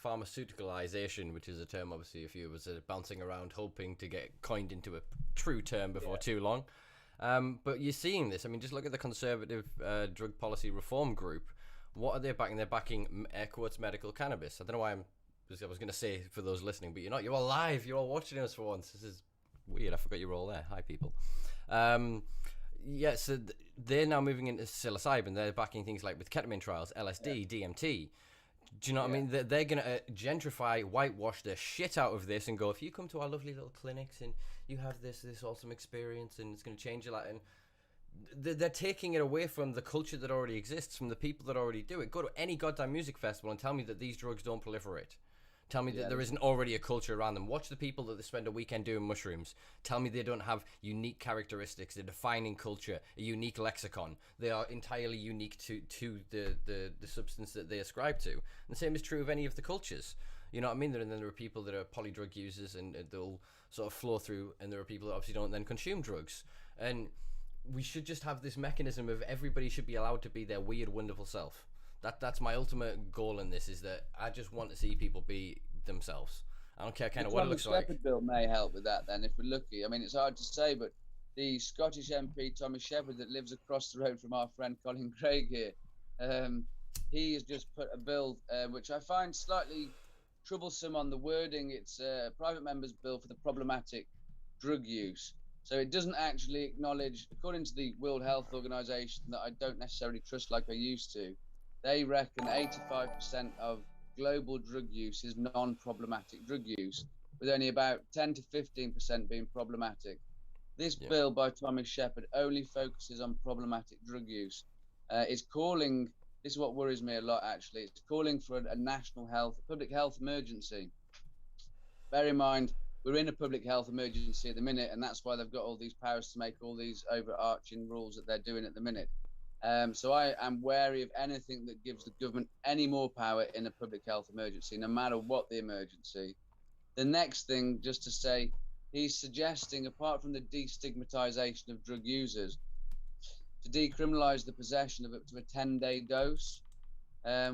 pharmaceuticalization, which is a term, obviously, if you was bouncing around hoping to get coined into a true term before too long. But you're seeing this. I mean, just look at the Conservative Drug Policy Reform Group. What are they backing? They're backing, air quotes, medical cannabis. I don't know why I was going to say for those listening, but you're not. You're all live. You're all watching us for once. This is weird. I forgot you were all there. Hi, people. Yeah, so they're now moving into psilocybin. They're backing things like with ketamine trials, LSD, DMT. Do you know what I mean? They're going to gentrify, whitewash the shit out of this and go, if you come to our lovely little clinics and you have this awesome experience and it's going to change your life. And they're taking it away from the culture that already exists, from the people that already do it. Go to any goddamn music festival and tell me that these drugs don't proliferate. Tell me that there isn't already a culture around them. Watch the people that they spend a weekend doing mushrooms. Tell me they don't have unique characteristics, a defining culture, a unique lexicon. They are entirely unique to the substance that they ascribe to. And the same is true of any of the cultures. You know what I mean? And then there are people that are polydrug users and they'll sort of flow through, and there are people that obviously don't then consume drugs. And we should just have this mechanism of everybody should be allowed to be their weird, wonderful self. That's my ultimate goal in this, is that I just want to see people be themselves. I don't care kind of what it looks like. The bill may help with that then, if we're lucky. I mean, it's hard to say, but the Scottish MP Thomas Shepherd that lives across the road from our friend Colin Craig here, he has just put a bill which I find slightly troublesome on the wording. It's a private member's bill for the problematic drug use. So it doesn't actually acknowledge, according to the World Health Organization, that I don't necessarily trust like I used to. They reckon 85% of global drug use is non-problematic drug use, with only about 10 to 15% being problematic. This bill by Thomas Shepherd only focuses on problematic drug use. It's calling, this is what worries me a lot actually, it's calling for a national health, public health emergency. Bear in mind, we're in a public health emergency at the minute, and that's why they've got all these powers to make all these overarching rules that they're doing at the minute. So I am wary of anything that gives the government any more power in a public health emergency, no matter what the emergency. The next thing, just to say, he's suggesting, apart from the destigmatization of drug users, to decriminalize the possession of up to a 10-day dose,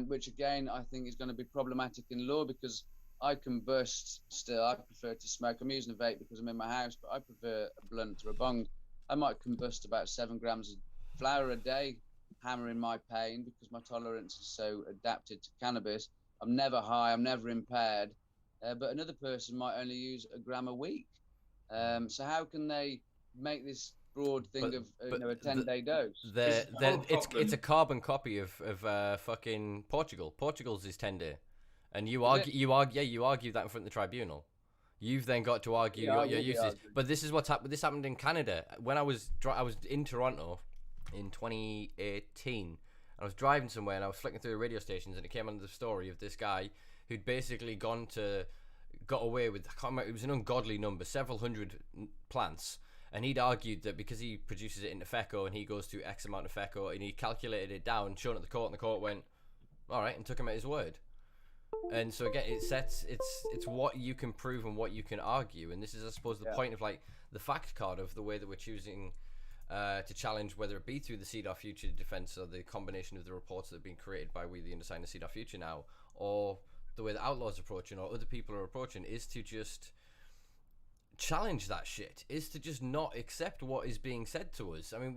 which again, I think is going to be problematic in law because I combust still. I prefer to smoke. I'm using a vape because I'm in my house, but I prefer a blunt or a bong. I might combust about 7 grams of flour a day, hammering my pain because my tolerance is so adapted to cannabis. I'm never high, I'm never impaired, but another person might only use a gram a week. So how can they make this broad thing of a 10-day dose? It's a carbon copy of fucking Portugal. Portugal's is 10-day, and you argue that in front of the tribunal. You've then got to argue your uses. But this is what's happened. This happened in Canada when I was in Toronto in 2018. I was driving somewhere and I was flicking through the radio stations, and it came under the story of this guy who'd basically got away with, I can't remember, it was an ungodly number, several hundred plants, and he'd argued that because he produces it into FECO and he goes to X amount of FECO, and he calculated it down, shown it at the court, and the court went, all right, and took him at his word. And so again, it's what you can prove and what you can argue, and this is, I suppose, the point of like the fact card of the way that we're choosing to challenge, whether it be through the 𝘮𝑲 Future defense or the combination of the reports that have been created by We The Undersigned and 𝘮𝑲 Future now, or the way the Outlaws are approaching or other people are approaching, is to just challenge that shit, is to just not accept what is being said to us. I mean,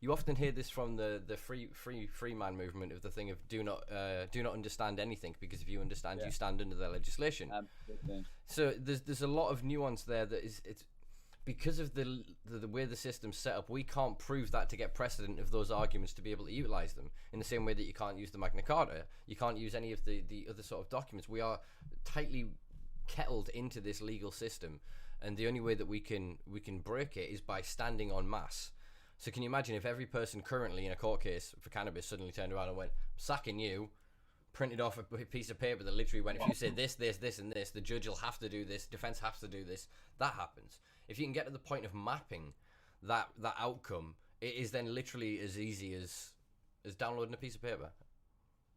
you often hear this from the free man movement, of the thing of do not understand anything, because if you understand, you stand under their legislation. Absolutely. So there's a lot of nuance there that it's because of the way the system's set up, we can't prove that to get precedent of those arguments to be able to utilize them, in the same way that you can't use the Magna Carta, you can't use any of the other sort of documents. We are tightly kettled into this legal system, and the only way that we can break it is by standing en masse. So can you imagine if every person currently in a court case for cannabis suddenly turned around and went, I'm sacking you, printed off a piece of paper that literally went, if you say this, and this, the judge will have to do this, defense has to do this. That happens. If you can get to the point of mapping that outcome, it is then literally as easy as downloading a piece of paper.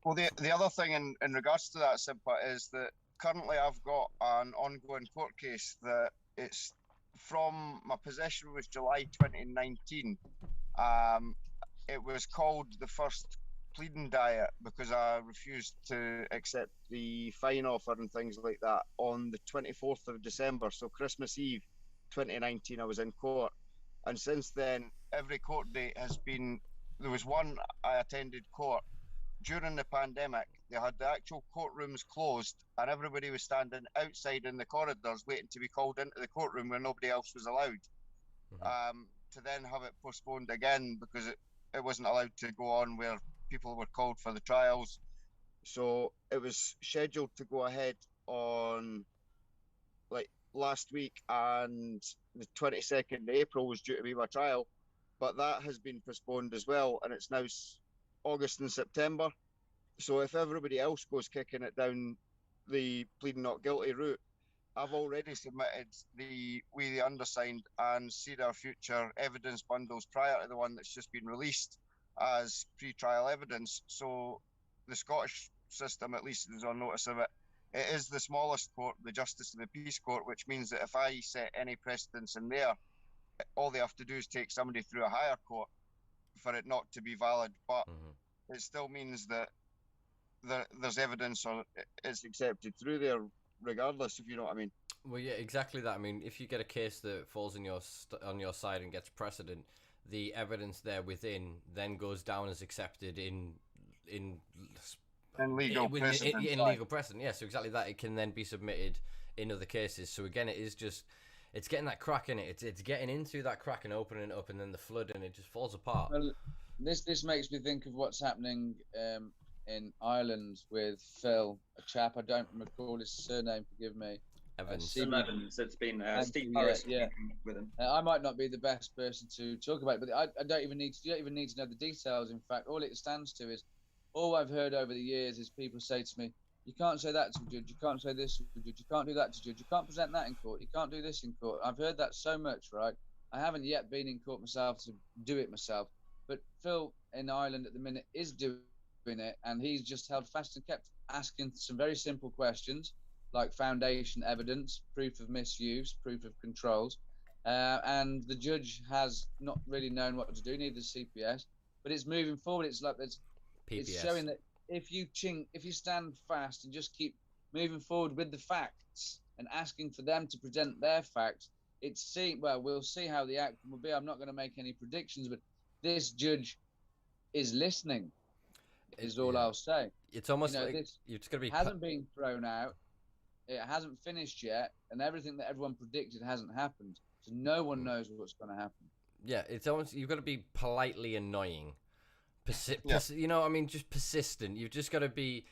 Well, the other thing in regards to that, Simpa, is that currently I've got an ongoing court case that it's from, my possession was July 2019. It was called the first pleading diet because I refused to accept the fine offer and things like that on the 24th of December. So Christmas Eve 2019, I was in court. And since then, every court date has been, there was one I attended court during the pandemic. They had the actual courtrooms closed and everybody was standing outside in the corridors waiting to be called into the courtroom where nobody else was allowed. To then have it postponed again because it wasn't allowed to go on where people were called for the trials. So it was scheduled to go ahead on like last week, and the 22nd of April was due to be my trial, but that has been postponed as well, and it's now August and September. So if everybody else goes kicking it down the pleading not guilty route, I've already submitted the We The Undersigned and 𝘮𝑲 Future evidence bundles prior to the one that's just been released as pre-trial evidence. So the Scottish system, at least, is on notice of it. It is the smallest court, the Justice of the Peace Court, which means that if I set any precedence in there, all they have to do is take somebody through a higher court for it not to be valid. But it still means that there's evidence or it's accepted through there regardless, if you know what I mean. Well, yeah, exactly that. I mean, if you get a case that falls on your side and gets precedent, the evidence there within then goes down as accepted in legal precedent. In legal precedent, yeah. So exactly that, it can then be submitted in other cases. So again, it is just, it's getting that crack in it. It's getting into that crack and opening it up, and then the flood, and it just falls apart. Well, this makes me think of what's happening in Ireland with Phil, a chap, I don't recall his surname, forgive me. Evans. Evans. It's been Steve Harris with him. I might not be the best person to talk about it, but I don't even need to. You don't even need to know the details. In fact, all it stands to is, all I've heard over the years is people say to me, "You can't say that to a judge. You can't say this to a judge. You can't do that to a judge. You can't present that in court. You can't do this in court." I've heard that so much, right? I haven't yet been in court myself to do it myself, but Phil in Ireland at the minute is doing it, and he's just held fast and kept asking some very simple questions, like foundation evidence, proof of misuse, proof of controls, and the judge has not really known what to do, neither does CPS, but it's moving forward. It's like it's showing that if you stand fast and just keep moving forward with the facts and asking for them to present their facts, we'll see how the outcome will be. I'm not going to make any predictions, but this judge is listening, is all I'll say. It's almost like it's going to be... hasn't been thrown out. It hasn't finished yet, and everything that everyone predicted hasn't happened. So no one knows what's going to happen. Yeah, it's almost, you've got to be politely annoying. You know, I mean, just persistent. You've just got to be...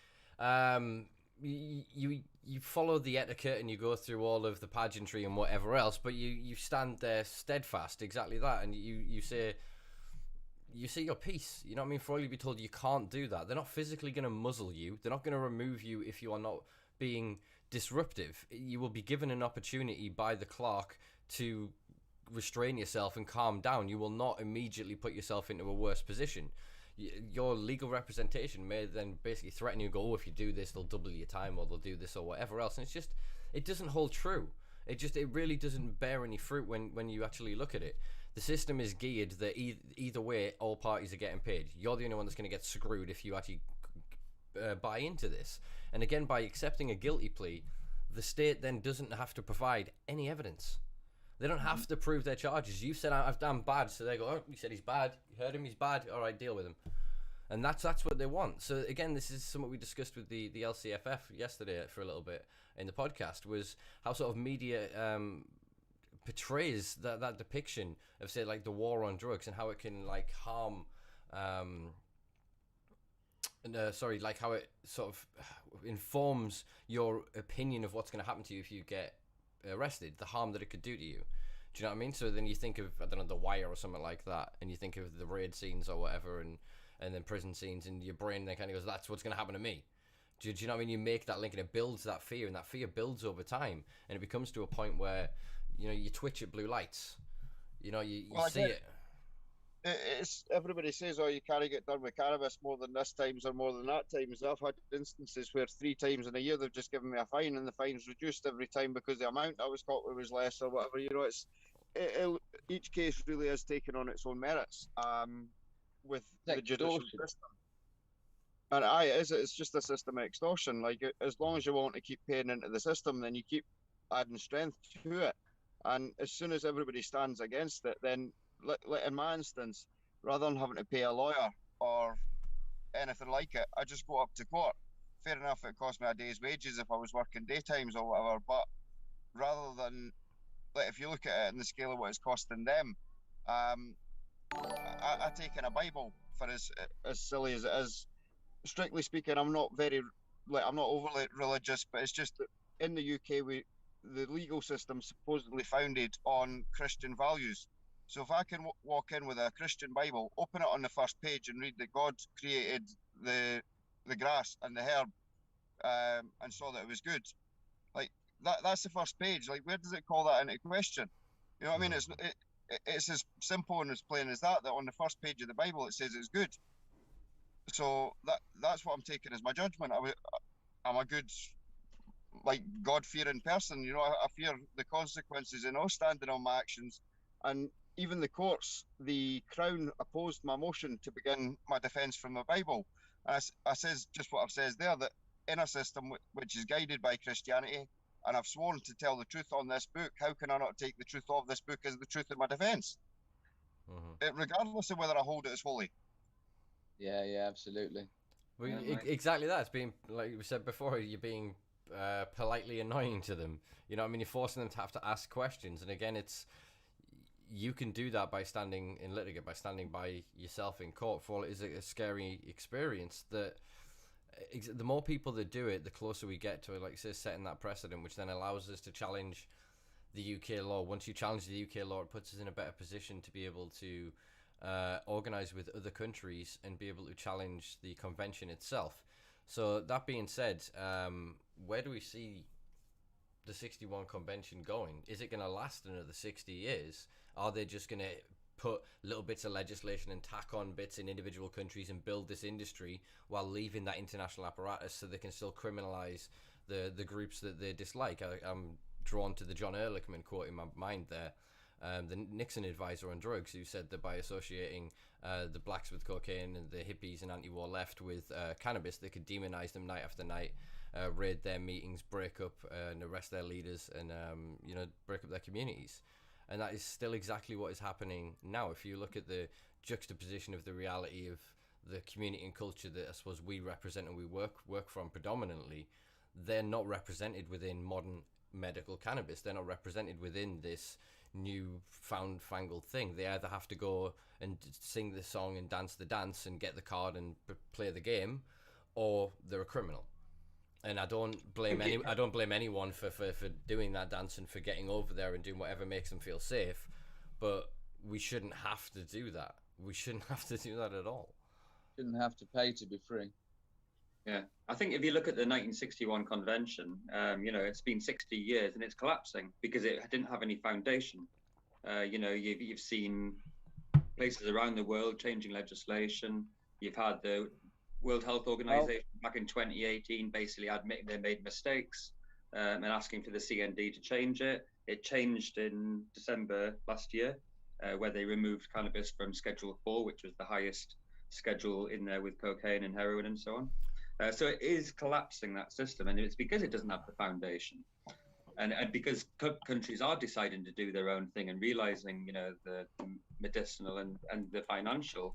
you follow the etiquette and you go through all of the pageantry and whatever else, but you stand there steadfast, exactly that, and you say your piece. You know what I mean? For all you be told you can't do that. They're not physically going to muzzle you. They're not going to remove you if you are not being disruptive. You will be given an opportunity by the clerk to restrain yourself and calm down. You will not immediately put yourself into a worse position. Your legal representation may then basically threaten you, go, oh, if you do this, they'll double your time, or they'll do this, or whatever else. And it's just, it doesn't hold true. It really doesn't bear any fruit when you actually look at it. The system is geared that either way, all parties are getting paid. You're the only one that's going to get screwed if you actually buy into this. And again, by accepting a guilty plea, the state then doesn't have to provide any evidence. They don't have to prove their charges. You said I'm bad, so they go, oh, you said he's bad. You heard him, he's bad. All right, deal with him. And that's what they want. So again, this is something we discussed with the LCFF yesterday for a little bit in the podcast, was how sort of media portrays that depiction of, say, like the war on drugs, and how it can like harm like how it sort of informs your opinion of what's going to happen to you if you get arrested, the harm that it could do to you. Do you know what I mean? So then you think of, I don't know, The Wire or something like that, and you think of the raid scenes or whatever, and then prison scenes, and your brain then kind of goes, that's what's going to happen to me. Do you know what I mean? You make that link, and it builds that fear, and that fear builds over time, and it becomes to a point where, you know, you twitch at blue lights. You know, you see it. It's, everybody says, oh, you can't get done with cannabis more than this times or more than that times. I've had instances where 3 times in a year they've just given me a fine, and the fine's reduced every time because the amount I was caught with was less or whatever. You know, each case really is taken on its own merits with the judicial system. And it's just a system of extortion. Like, as long as you want to keep paying into the system, then you keep adding strength to it. And as soon as everybody stands against it, then in my instance, rather than having to pay a lawyer or anything like it, I just go up to court. Fair enough, it cost me a day's wages if I was working daytimes or whatever, but rather than, like, if you look at it in the scale of what it's costing them, I take in a Bible, for as silly as it is. Strictly speaking, I'm not overly religious, but it's just that in the UK, the legal system supposedly founded on Christian values. So if I can walk in with a Christian Bible, open it on the first page and read that God created the grass and the herb and saw that it was good, like that's the first page. Like, where does it call that into question? You know what I mean? It's as simple and as plain as that on the first page of the Bible it says it's good. So that's what I'm taking as my judgment. I'm a good, like, God-fearing person. You know, I fear the consequences, you know, standing on my actions. And even the courts, the Crown opposed my motion to begin my defence from the Bible. And I says just what I've said there, that in a system which is guided by Christianity, and I've sworn to tell the truth on this book, how can I not take the truth of this book as the truth in my defence? Mm-hmm. Regardless of whether I hold it as holy. Yeah, absolutely. Well, Yeah, exactly that. It's being, like we said before, you're being politely annoying to them. You know what I mean? You're forcing them to have to ask questions. And again, you can do that by standing in litigate, by standing by yourself in court. For all it is a scary experience, that the more people that do it, the closer we get to, like I say, setting that precedent, which then allows us to challenge the UK law. Once you challenge the UK law, it puts us in a better position to be able to organise with other countries and be able to challenge the convention itself. So that being said, where do we see the 61 convention going? Is it going to last another 60 years? Are they just going to put little bits of legislation and tack on bits in individual countries and build this industry while leaving that international apparatus so they can still criminalise the groups that they dislike? I'm drawn to the 𝘮𝘯𝘓𝘮𝘧𝘦 quote in my mind there, the Nixon advisor on drugs, who said that by associating the blacks with cocaine and the hippies and anti-war left with cannabis, they could demonize them night after night, raid their meetings, break up and arrest their leaders, and break up their communities. And that is still exactly what is happening now. If you look at the juxtaposition of the reality of the community and culture that I suppose we represent and we work from predominantly, they're not represented within modern medical cannabis. They're not represented within this new fangled thing. They either have to go and sing the song and dance the dance and get the card and play the game, or they're a criminal. And I don't blame anyone for doing that dance and for getting over there and doing whatever makes them feel safe, but we shouldn't have to do that. We shouldn't have to do that at all. Shouldn't have to pay to be free. Yeah, I think if you look at the 1961 convention, it's been 60 years and it's collapsing because it didn't have any foundation. You've seen places around the world changing legislation. You've had the World Health Organization back in 2018 basically admitting they made mistakes and asking for the CND to change it. It changed in December last year, where they removed cannabis from Schedule 4, which was the highest schedule in there with cocaine and heroin and so on. So it is collapsing that system, and it's because it doesn't have the foundation, and because countries are deciding to do their own thing and realizing, the medicinal and the financial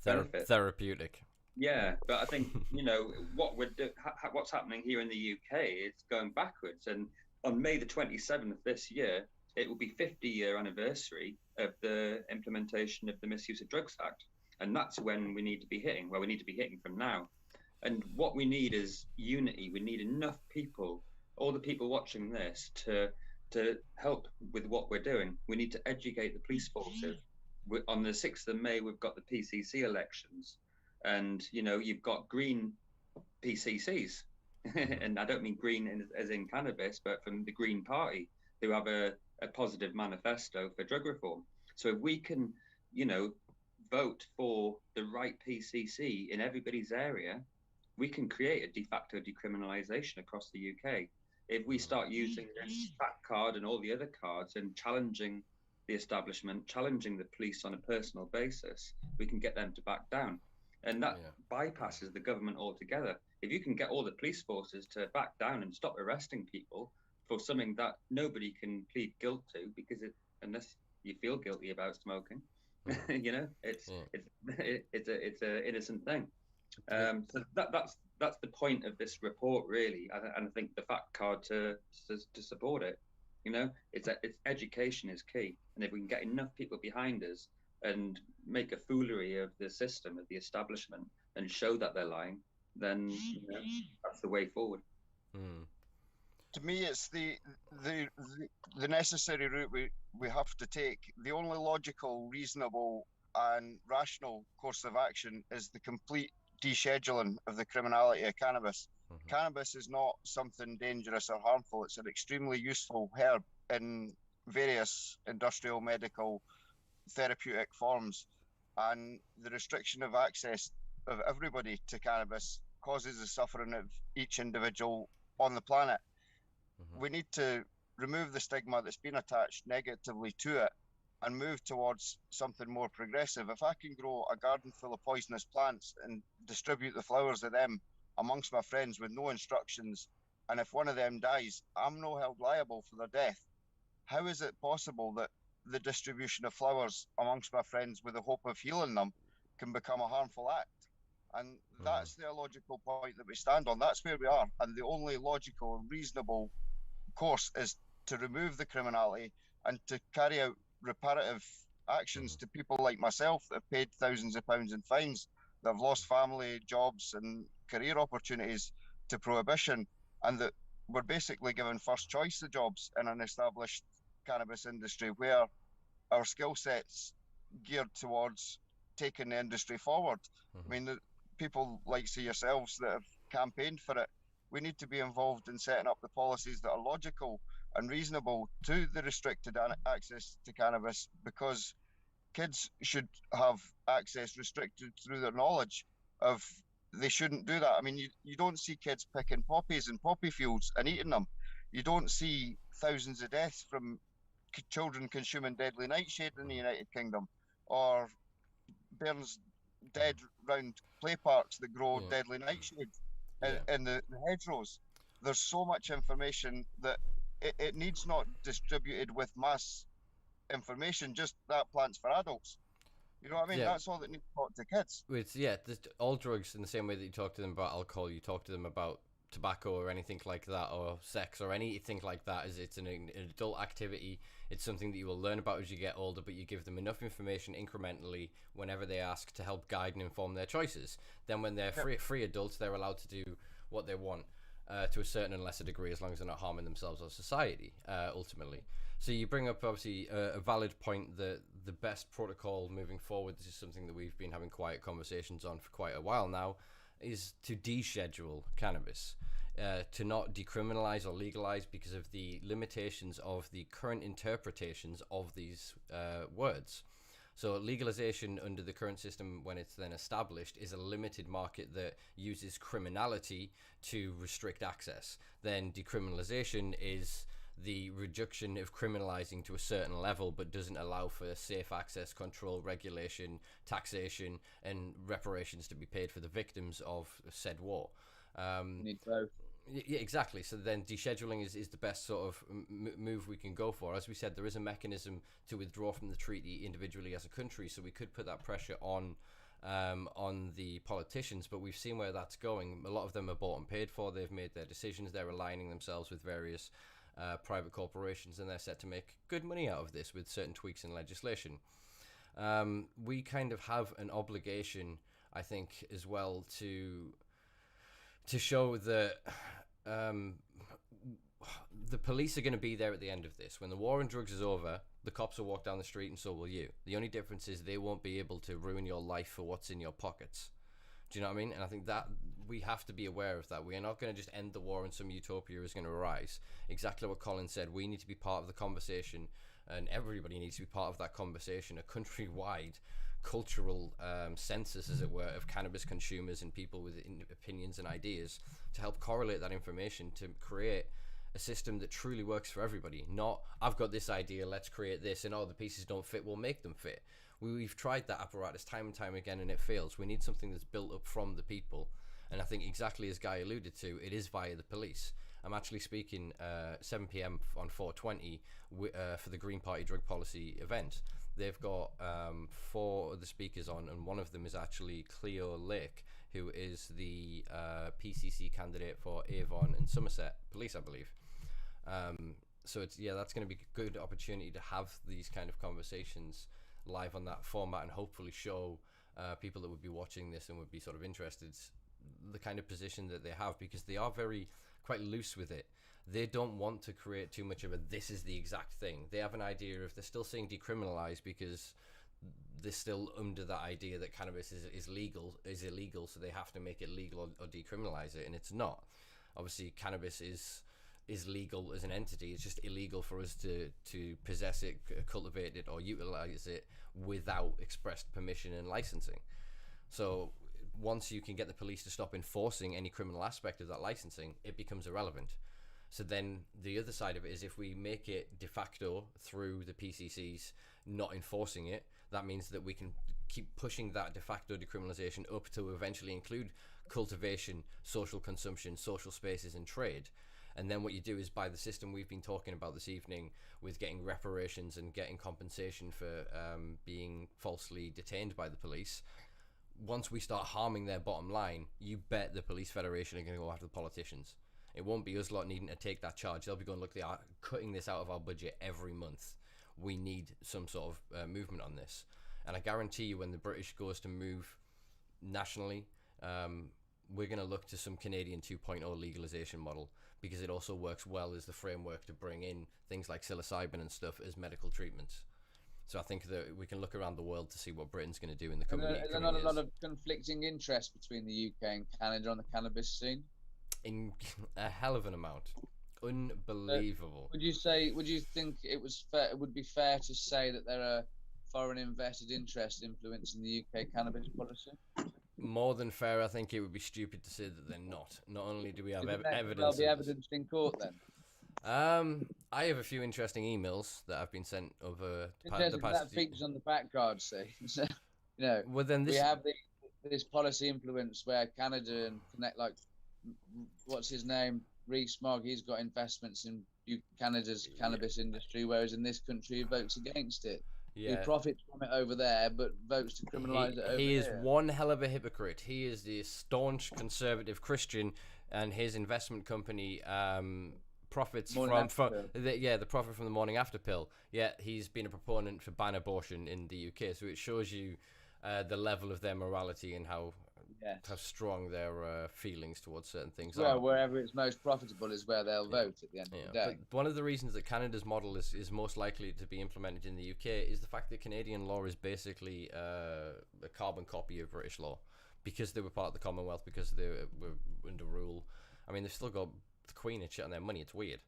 benefit. Therapeutic. Yeah, but I think what's happening here in the UK is going backwards. And on May the 27th this year, it will be 50-year anniversary of the implementation of the Misuse of Drugs Act, and that's when we need to be hitting. Well, we need to be hitting from now. And what we need is unity. We need enough people, all the people watching this, to help with what we're doing. We need to educate the police forces. On the 6th of May, we've got the PCC elections. And, you've got green PCCs. And I don't mean green as in cannabis, but from the Green Party, who have a positive manifesto for drug reform. So if we can, vote for the right PCC in everybody's area, we can create a de facto decriminalisation across the UK. If we start using this Factcard and all the other cards and challenging the establishment, challenging the police on a personal basis, we can get them to back down. And that bypasses the government altogether. If you can get all the police forces to back down and stop arresting people for something that nobody can plead guilt to, because unless you feel guilty about smoking, it's an innocent thing. So that's the point of this report, really, and I think the Factcard to support it. It's education is key, and if we can get enough people behind us and make a foolery of the system, of the establishment, and show that they're lying, then that's the way forward. To me, it's the necessary route we have to take. The only logical, reasonable, and rational course of action is the complete descheduling of the criminality of cannabis. Cannabis is not something dangerous or harmful. It's an extremely useful herb in various industrial, medical, therapeutic forms, and the restriction of access of everybody to cannabis causes the suffering of each individual on the planet. We need to remove the stigma that's been attached negatively to it and move towards something more progressive. If I can grow a garden full of poisonous plants and distribute the flowers of them amongst my friends with no instructions, and if one of them dies, I'm not held liable for their death, how is it possible that the distribution of flowers amongst my friends with the hope of healing them can become a harmful act? And that's the illogical point that we stand on. That's where we are. And the only logical and reasonable course is to remove the criminality and to carry out reparative actions to people like myself that have paid thousands of pounds in fines, that have lost family, jobs and career opportunities to prohibition, and that we're basically given first choice the jobs in an established cannabis industry where our skill sets geared towards taking the industry forward. I mean, the people like yourselves that have campaigned for it, we need to be involved in setting up the policies that are logical and reasonable to the restricted access to cannabis, because kids should have access restricted through their knowledge of they shouldn't do that. I mean, you don't see kids picking poppies in poppy fields and eating them. You don't see thousands of deaths from children consuming deadly nightshade in the United Kingdom, or bairns dead round play parks that grow deadly nightshade in the hedgerows. There's so much information that it needs not distributed with mass information, just that plant's for adults. You know what I mean? That's all that needs taught to kids. It's all drugs, in the same way that you talk to them about alcohol, you talk to them about tobacco or anything like that, or sex or anything like that. Is it's an adult activity. It's something that you will learn about as you get older, but you give them enough information incrementally whenever they ask to help guide and inform their choices. Then when they're free adults, they're allowed to do what they want to a certain and lesser degree, as long as they're not harming themselves or society, ultimately. So you bring up, obviously, a valid point that the best protocol moving forward, this is something that we've been having quiet conversations on for quite a while now, is to deschedule cannabis, to not decriminalize or legalize because of the limitations of the current interpretations of these words. So legalization under the current system, when it's then established, is a limited market that uses criminality to restrict access. Then decriminalization is the reduction of criminalizing to a certain level, but doesn't allow for safe access, control, regulation, taxation, and reparations to be paid for the victims of said war. Need both. Yeah, exactly. So then descheduling is the best sort of move we can go for. As we said, there is a mechanism to withdraw from the treaty individually as a country, so we could put that pressure on the politicians, but we've seen where that's going. A lot of them are bought and paid for. They've made their decisions. They're aligning themselves with various private corporations, and they're set to make good money out of this with certain tweaks in legislation. We kind of have an obligation, I think, as well, to show that the police are going to be there at the end of this. When the war on drugs is over, the cops will walk down the street and so will you. The only difference is they won't be able to ruin your life for what's in your pockets. Do you know what I mean? And I think that we have to be aware of that. We are not going to just end the war and some utopia is going to arise. Exactly what Colin said. We need to be part of the conversation, and everybody needs to be part of that conversation, a countrywide cultural census, as it were, of cannabis consumers and people with opinions and ideas, to help correlate that information to create a system that truly works for everybody. Not, I've got this idea, let's create this, and the pieces don't fit, we'll make them fit. We've tried that apparatus time and time again, and it fails. We need something that's built up from the people, and I think exactly as Guy alluded to, it is via the police. I'm actually speaking 7 p.m. on 𝘭𝑪 for the Green Party drug policy event. They've got 4 of the speakers on, and one of them is actually 𝘮𝘪𝘮𝘮𝘮𝘮, who is the PCC candidate for Avon and Somerset Police, I believe. So that's going to be a good opportunity to have these kind of conversations live on that format, and hopefully show people that would be watching this and would be sort of interested the kind of position that they have, because they are quite loose with it. They don't want to create too much of a this is the exact thing. They have an idea of, they're still saying decriminalize because they're still under that idea that cannabis is illegal, so they have to make it legal or decriminalize it, and it's not. Obviously cannabis is legal as an entity. It's just illegal for us to possess it, cultivate it, or utilize it without expressed permission and licensing. So once you can get the police to stop enforcing any criminal aspect of that licensing, it becomes irrelevant. So then the other side of it is, if we make it de facto through the PCCs not enforcing it, that means that we can keep pushing that de facto decriminalization up to eventually include cultivation, social consumption, social spaces, and trade. And then what you do is, by the system we've been talking about this evening, with getting reparations and getting compensation for being falsely detained by the police, once we start harming their bottom line, you bet the police federation are going to go after the politicians. It won't be us lot needing to take that charge. They'll be going, look, they are cutting this out of our budget every month. We need some sort of movement on this. And I guarantee you, when the British goes to move nationally, we're going to look to some Canadian 2.0 legalization model, because it also works well as the framework to bring in things like psilocybin and stuff as medical treatments. So I think that we can look around the world to see what Britain's going to do in the coming years. Is there not a lot of conflicting interest between the UK and Canada on the cannabis scene? In a hell of an amount. Unbelievable. Would you think it would be fair to say that there are foreign invested interests influencing the UK cannabis policy? More than fair. I think it would be stupid to say that they're not. Not only do we have evidence. There'll be evidence in court then. I have a few interesting emails that have been sent over the past. That features on the Factcard, see. So, you know, well, then we have this policy influence where Canada and like, what's his name, Rees-Mogg, he's got investments in Canada's cannabis industry, whereas in this country he votes against it. Yeah. He profits from it over there, but votes to criminalise it over He is here. one hell of a hypocrite. He is the staunch conservative Christian, and his investment company profits the profit from the morning after pill. Yet he's been a proponent for ban abortion in the UK. So it shows you the level of their morality and how strong their feelings towards certain things are. Wherever it's most profitable is where they'll vote at the end of the day. But one of the reasons that Canada's model is most likely to be implemented in the UK is the fact that Canadian law is basically a carbon copy of British law, because they were part of the Commonwealth, because they were under rule. I mean, they've still got the Queen and shit on their money. It's weird.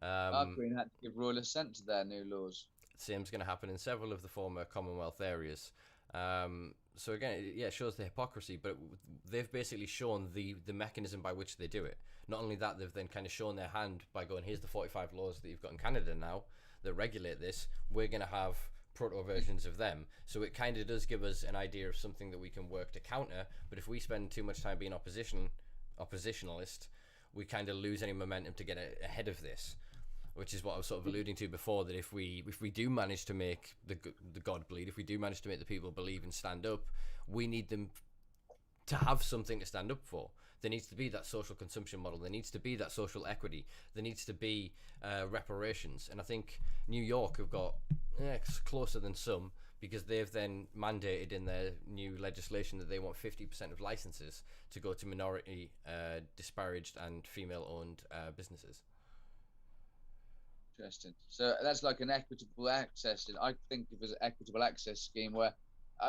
Our Queen had to give royal assent to their new laws. Same's going to happen in several of the former Commonwealth areas. So again, it shows the hypocrisy, but they've basically shown the mechanism by which they do it. Not only that, they've then kind of shown their hand by going, here's the 45 laws that you've got in Canada now that regulate this. We're going to have proto versions of them. So it kind of does give us an idea of something that we can work to counter. But if we spend too much time being oppositionalist, we kind of lose any momentum to get ahead of this. Which is what I was sort of alluding to before, that if we do manage to make the God bleed, if we do manage to make the people believe and stand up, we need them to have something to stand up for. There needs to be that social consumption model. There needs to be that social equity. There needs to be reparations. And I think New York have got closer than some, because they've then mandated in their new legislation that they want 50% of licenses to go to minority, disparaged and female-owned businesses. Interesting. So that's like an equitable access. I think of it as an equitable access scheme where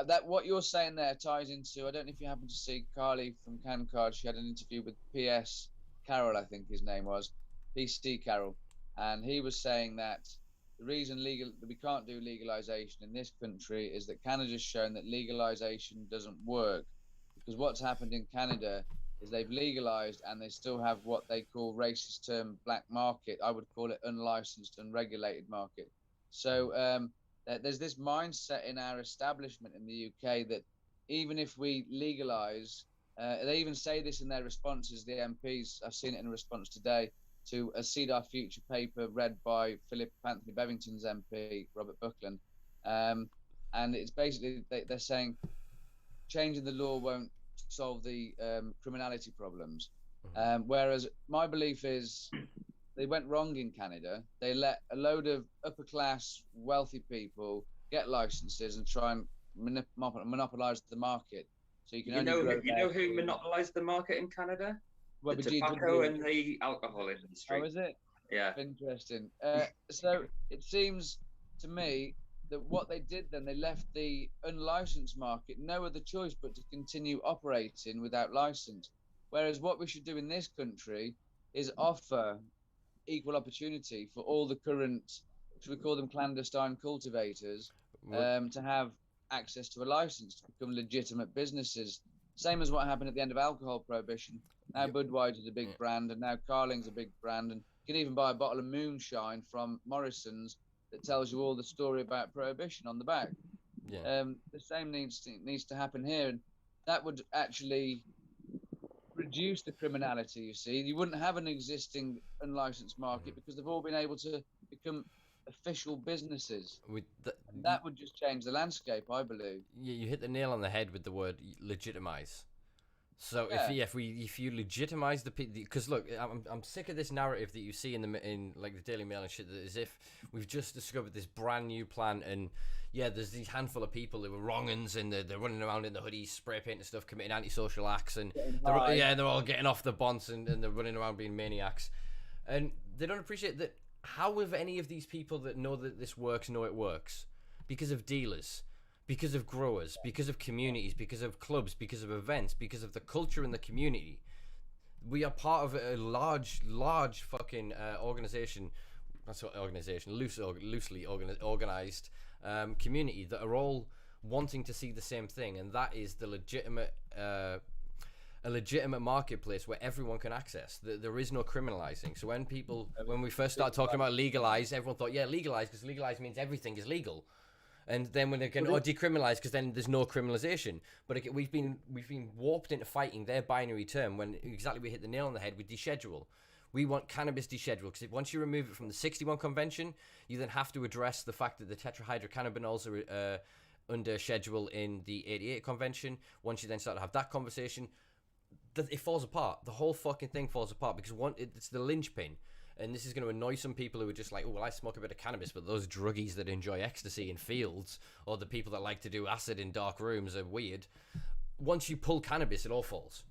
that what you're saying there ties into. I don't know if you happen to see Carly from CanCard. She had an interview with P.S. Carroll, I think his name was, P.C. Carroll, and he was saying that the reason that we can't do legalization in this country is that Canada's shown that legalization doesn't work, because what's happened in Canada is they've legalized and they still have what they call racist term black market. I would call it unlicensed, unregulated market. So there's this mindset in our establishment in the UK that even if we legalize, they even say this in their responses, the MPs, I've seen it in a response today to a Seed Our Future paper read by Philip Anthony Bevington's MP, Robert Buckland. And it's basically, they're saying changing the law won't solve the criminality problems. Whereas my belief is they went wrong in Canada. They let a load of upper class wealthy people get licenses and try and monopolize the market. So you can who monopolized the market in Canada? Well, the tobacco and the alcohol industry. Oh, is it? Yeah. Interesting. So it seems to me that what they did then, they left the unlicensed market no other choice but to continue operating without license. Whereas what we should do in this country is offer equal opportunity for all the current, should we call them clandestine cultivators, to have access to a license to become legitimate businesses. Same as what happened at the end of alcohol prohibition. Now Budweiser's a big brand, and now Carling's a big brand, and you can even buy a bottle of moonshine from Morrison's that tells you all the story about prohibition on the back. The same needs to happen here, and that would actually reduce the criminality. You see, you wouldn't have an existing unlicensed market because they've all been able to become official businesses. And that would just change the landscape, I believe. You hit the nail on the head with the word legitimize. So Yeah. if you legitimize the people, because look, I'm sick of this narrative that you see in like the Daily Mail and shit, that as if we've just discovered this brand new plan, and there's these handful of people who were wrong-uns, and they're running around in the hoodies, spray paint and stuff, committing antisocial acts, and they're all getting off the bonds, and they're running around being maniacs, and they don't appreciate that. How have any of these people that know that this works know it works? Because of dealers, because of growers, because of communities, because of clubs, because of events, because of the culture in the community. We are part of a large fucking organization. That's what organization, loosely organized community that are all wanting to see the same thing, and that is the a legitimate marketplace where everyone can access. There is no criminalizing. So when we first started talking about legalize, everyone thought, legalize, because legalize means everything is legal. And then when they can decriminalize, because then there's no criminalization. But we've been warped into fighting their binary term when exactly we hit the nail on the head with deschedule. We want cannabis deschedule, because once you remove it from the 61 convention, you then have to address the fact that the tetrahydrocannabinols are under schedule in the 88 convention. Once you then start to have that conversation, it falls apart. The whole fucking thing falls apart, because it's the linchpin. And this is going to annoy some people who are just like, oh, well, I smoke a bit of cannabis, but those druggies that enjoy ecstasy in fields, or the people that like to do acid in dark rooms, are weird. Once you pull cannabis, it all falls.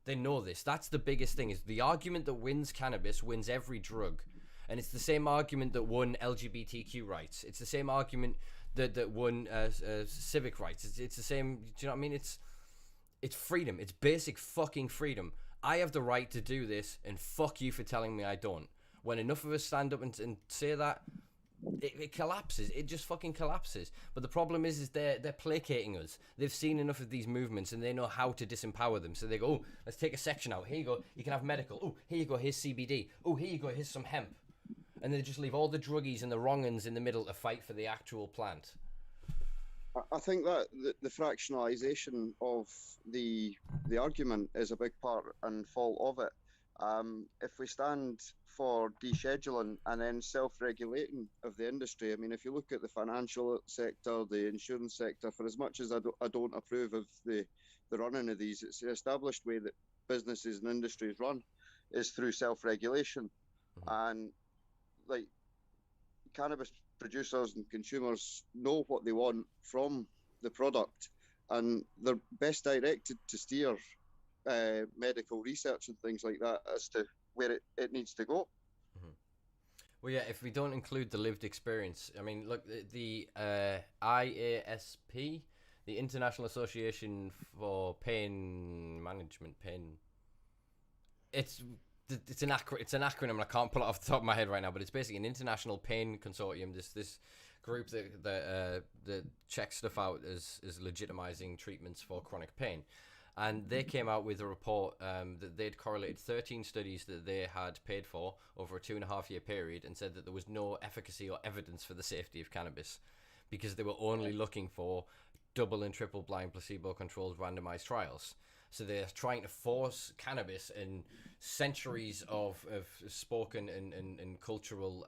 They know this. That's the biggest thing, is the argument that wins cannabis wins every drug. And it's the same argument that won LGBTQ rights. It's the same argument that won civic rights. It's the same, do you know what I mean? It's freedom. It's basic fucking freedom. I have the right to do this, and fuck you for telling me I don't. When enough of us stand up and say that, it collapses. It just fucking collapses. But the problem is they're placating us. They've seen enough of these movements, and they know how to disempower them. So they go, oh, let's take a section out. Here you go. You can have medical. Oh, here you go. Here's CBD. Oh, here you go. Here's some hemp. And they just leave all the druggies and the wrong-uns in the middle to fight for the actual plant. I think that the fractionalisation of the argument is a big part and fault of it. If we stand for descheduling and then self-regulating of the industry, I mean, if you look at the financial sector, the insurance sector, for as much as I don't approve of the running of these, it's the established way that businesses and industries run is through self-regulation. And like, cannabis producers and consumers know what they want from the product, and they're best directed to steer medical research and things like that as to where it needs to go. Well, yeah, if we don't include the lived experience, I mean, look, the IASP, the International Association for Pain Management, it's an acronym, and I can't pull it off the top of my head right now, but it's basically an international pain consortium. This group that checks stuff out as legitimizing treatments for chronic pain, and they came out with a report that they'd correlated 13 studies that they had paid for over a 2.5-year period, and said that there was no efficacy or evidence for the safety of cannabis, because they were only looking for double and triple blind placebo-controlled randomized trials. So they're trying to force cannabis and centuries of spoken and cultural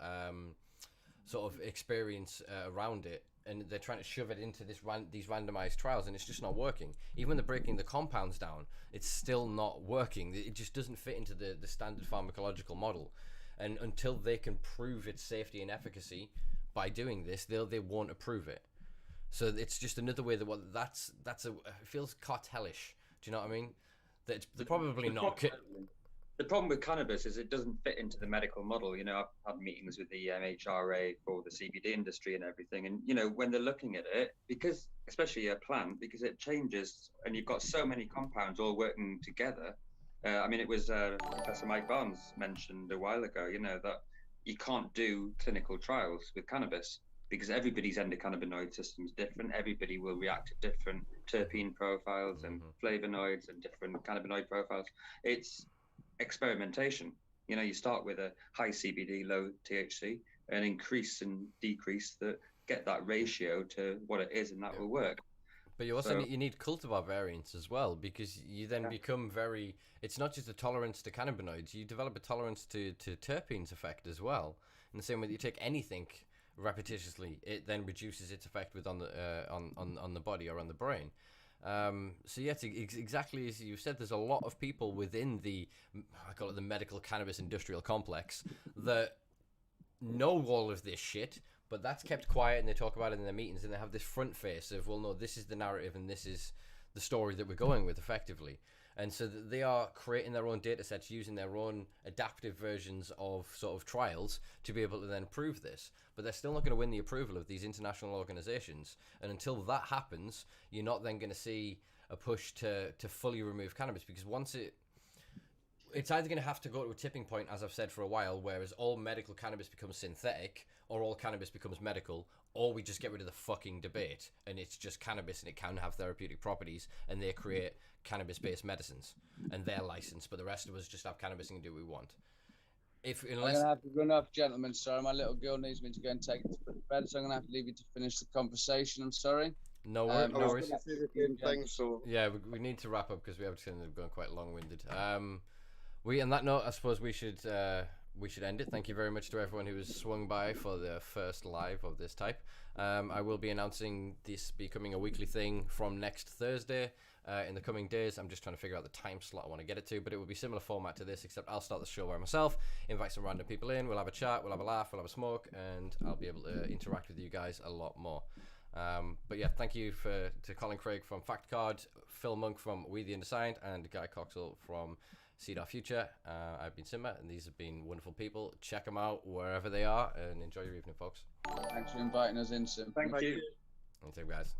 sort of experience around it, and they're trying to shove it into these randomized trials, and it's just not working. Even when they're breaking the compounds down, it's still not working. It just doesn't fit into the standard pharmacological model. And until they can prove its safety and efficacy by doing this, they won't approve it. So it's just another way that it feels cartelish. Do you know what I mean? They're probably not. The problem with cannabis is it doesn't fit into the medical model. You know, I've had meetings with the MHRA for the CBD industry and everything. And, you know, when they're looking at it, because especially a plant, because it changes and you've got so many compounds all working together. I mean, it was Professor Mike Barnes mentioned a while ago, you know, that you can't do clinical trials with cannabis, because everybody's endocannabinoid system is different. Everybody will react to different terpene profiles and flavonoids and different cannabinoid profiles. It's experimentation. You know, you start with a high CBD, low THC, and increase and decrease get that ratio to what it is, and that will work. But you also need cultivar variants as well, because you then become very. It's not just a tolerance to cannabinoids. You develop a tolerance to terpenes effect as well. In the same way that you take anything repetitiously, it then reduces its effect on the body or on the brain. So yeah, it's exactly as you said. There's a lot of people within I call it the medical cannabis industrial complex, that know all of this shit, but that's kept quiet, and they talk about it in their meetings, and they have this front face of, well, no, this is the narrative and this is the story that we're going with effectively. And so they are creating their own data sets, using their own adaptive versions of sort of trials to be able to then prove this. But they're still not going to win the approval of these international organizations. And until that happens, you're not then going to see a push to fully remove cannabis, because once it's either going to have to go to a tipping point, as I've said for a while, whereas all medical cannabis becomes synthetic, or all cannabis becomes medical, or we just get rid of the fucking debate and it's just cannabis and it can have therapeutic properties, and they create cannabis-based medicines and they're licensed, but the rest of us just have cannabis and do what we want. I'm going to have to run off, gentlemen. Sorry, my little girl needs me to go and take her to bed, so I'm going to have to leave you to finish the conversation. I'm sorry. No worries. So yeah, we need to wrap up because we have to end up going quite long-winded. On that note, I suppose we should end it. Thank you very much to everyone who has swung by for the first live of this type. I will be announcing this becoming a weekly thing from next Thursday in the coming days. I'm just trying to figure out the time slot I want to get it to, but it will be similar format to this, except I'll start the show by myself, invite some random people in, we'll have a chat, we'll have a laugh, we'll have a smoke, and I'll be able to interact with you guys a lot more. But yeah, thank you to Colin Craig from Factcard, Phil Monk from We The Undersigned, and Guy Coxall from 𝘮𝘪𝘧𝘦. I've been Simba, and these have been wonderful people. Check them out wherever they are, and enjoy your evening, folks. Thanks for inviting us in, Sim. Thank you. Thank you, guys.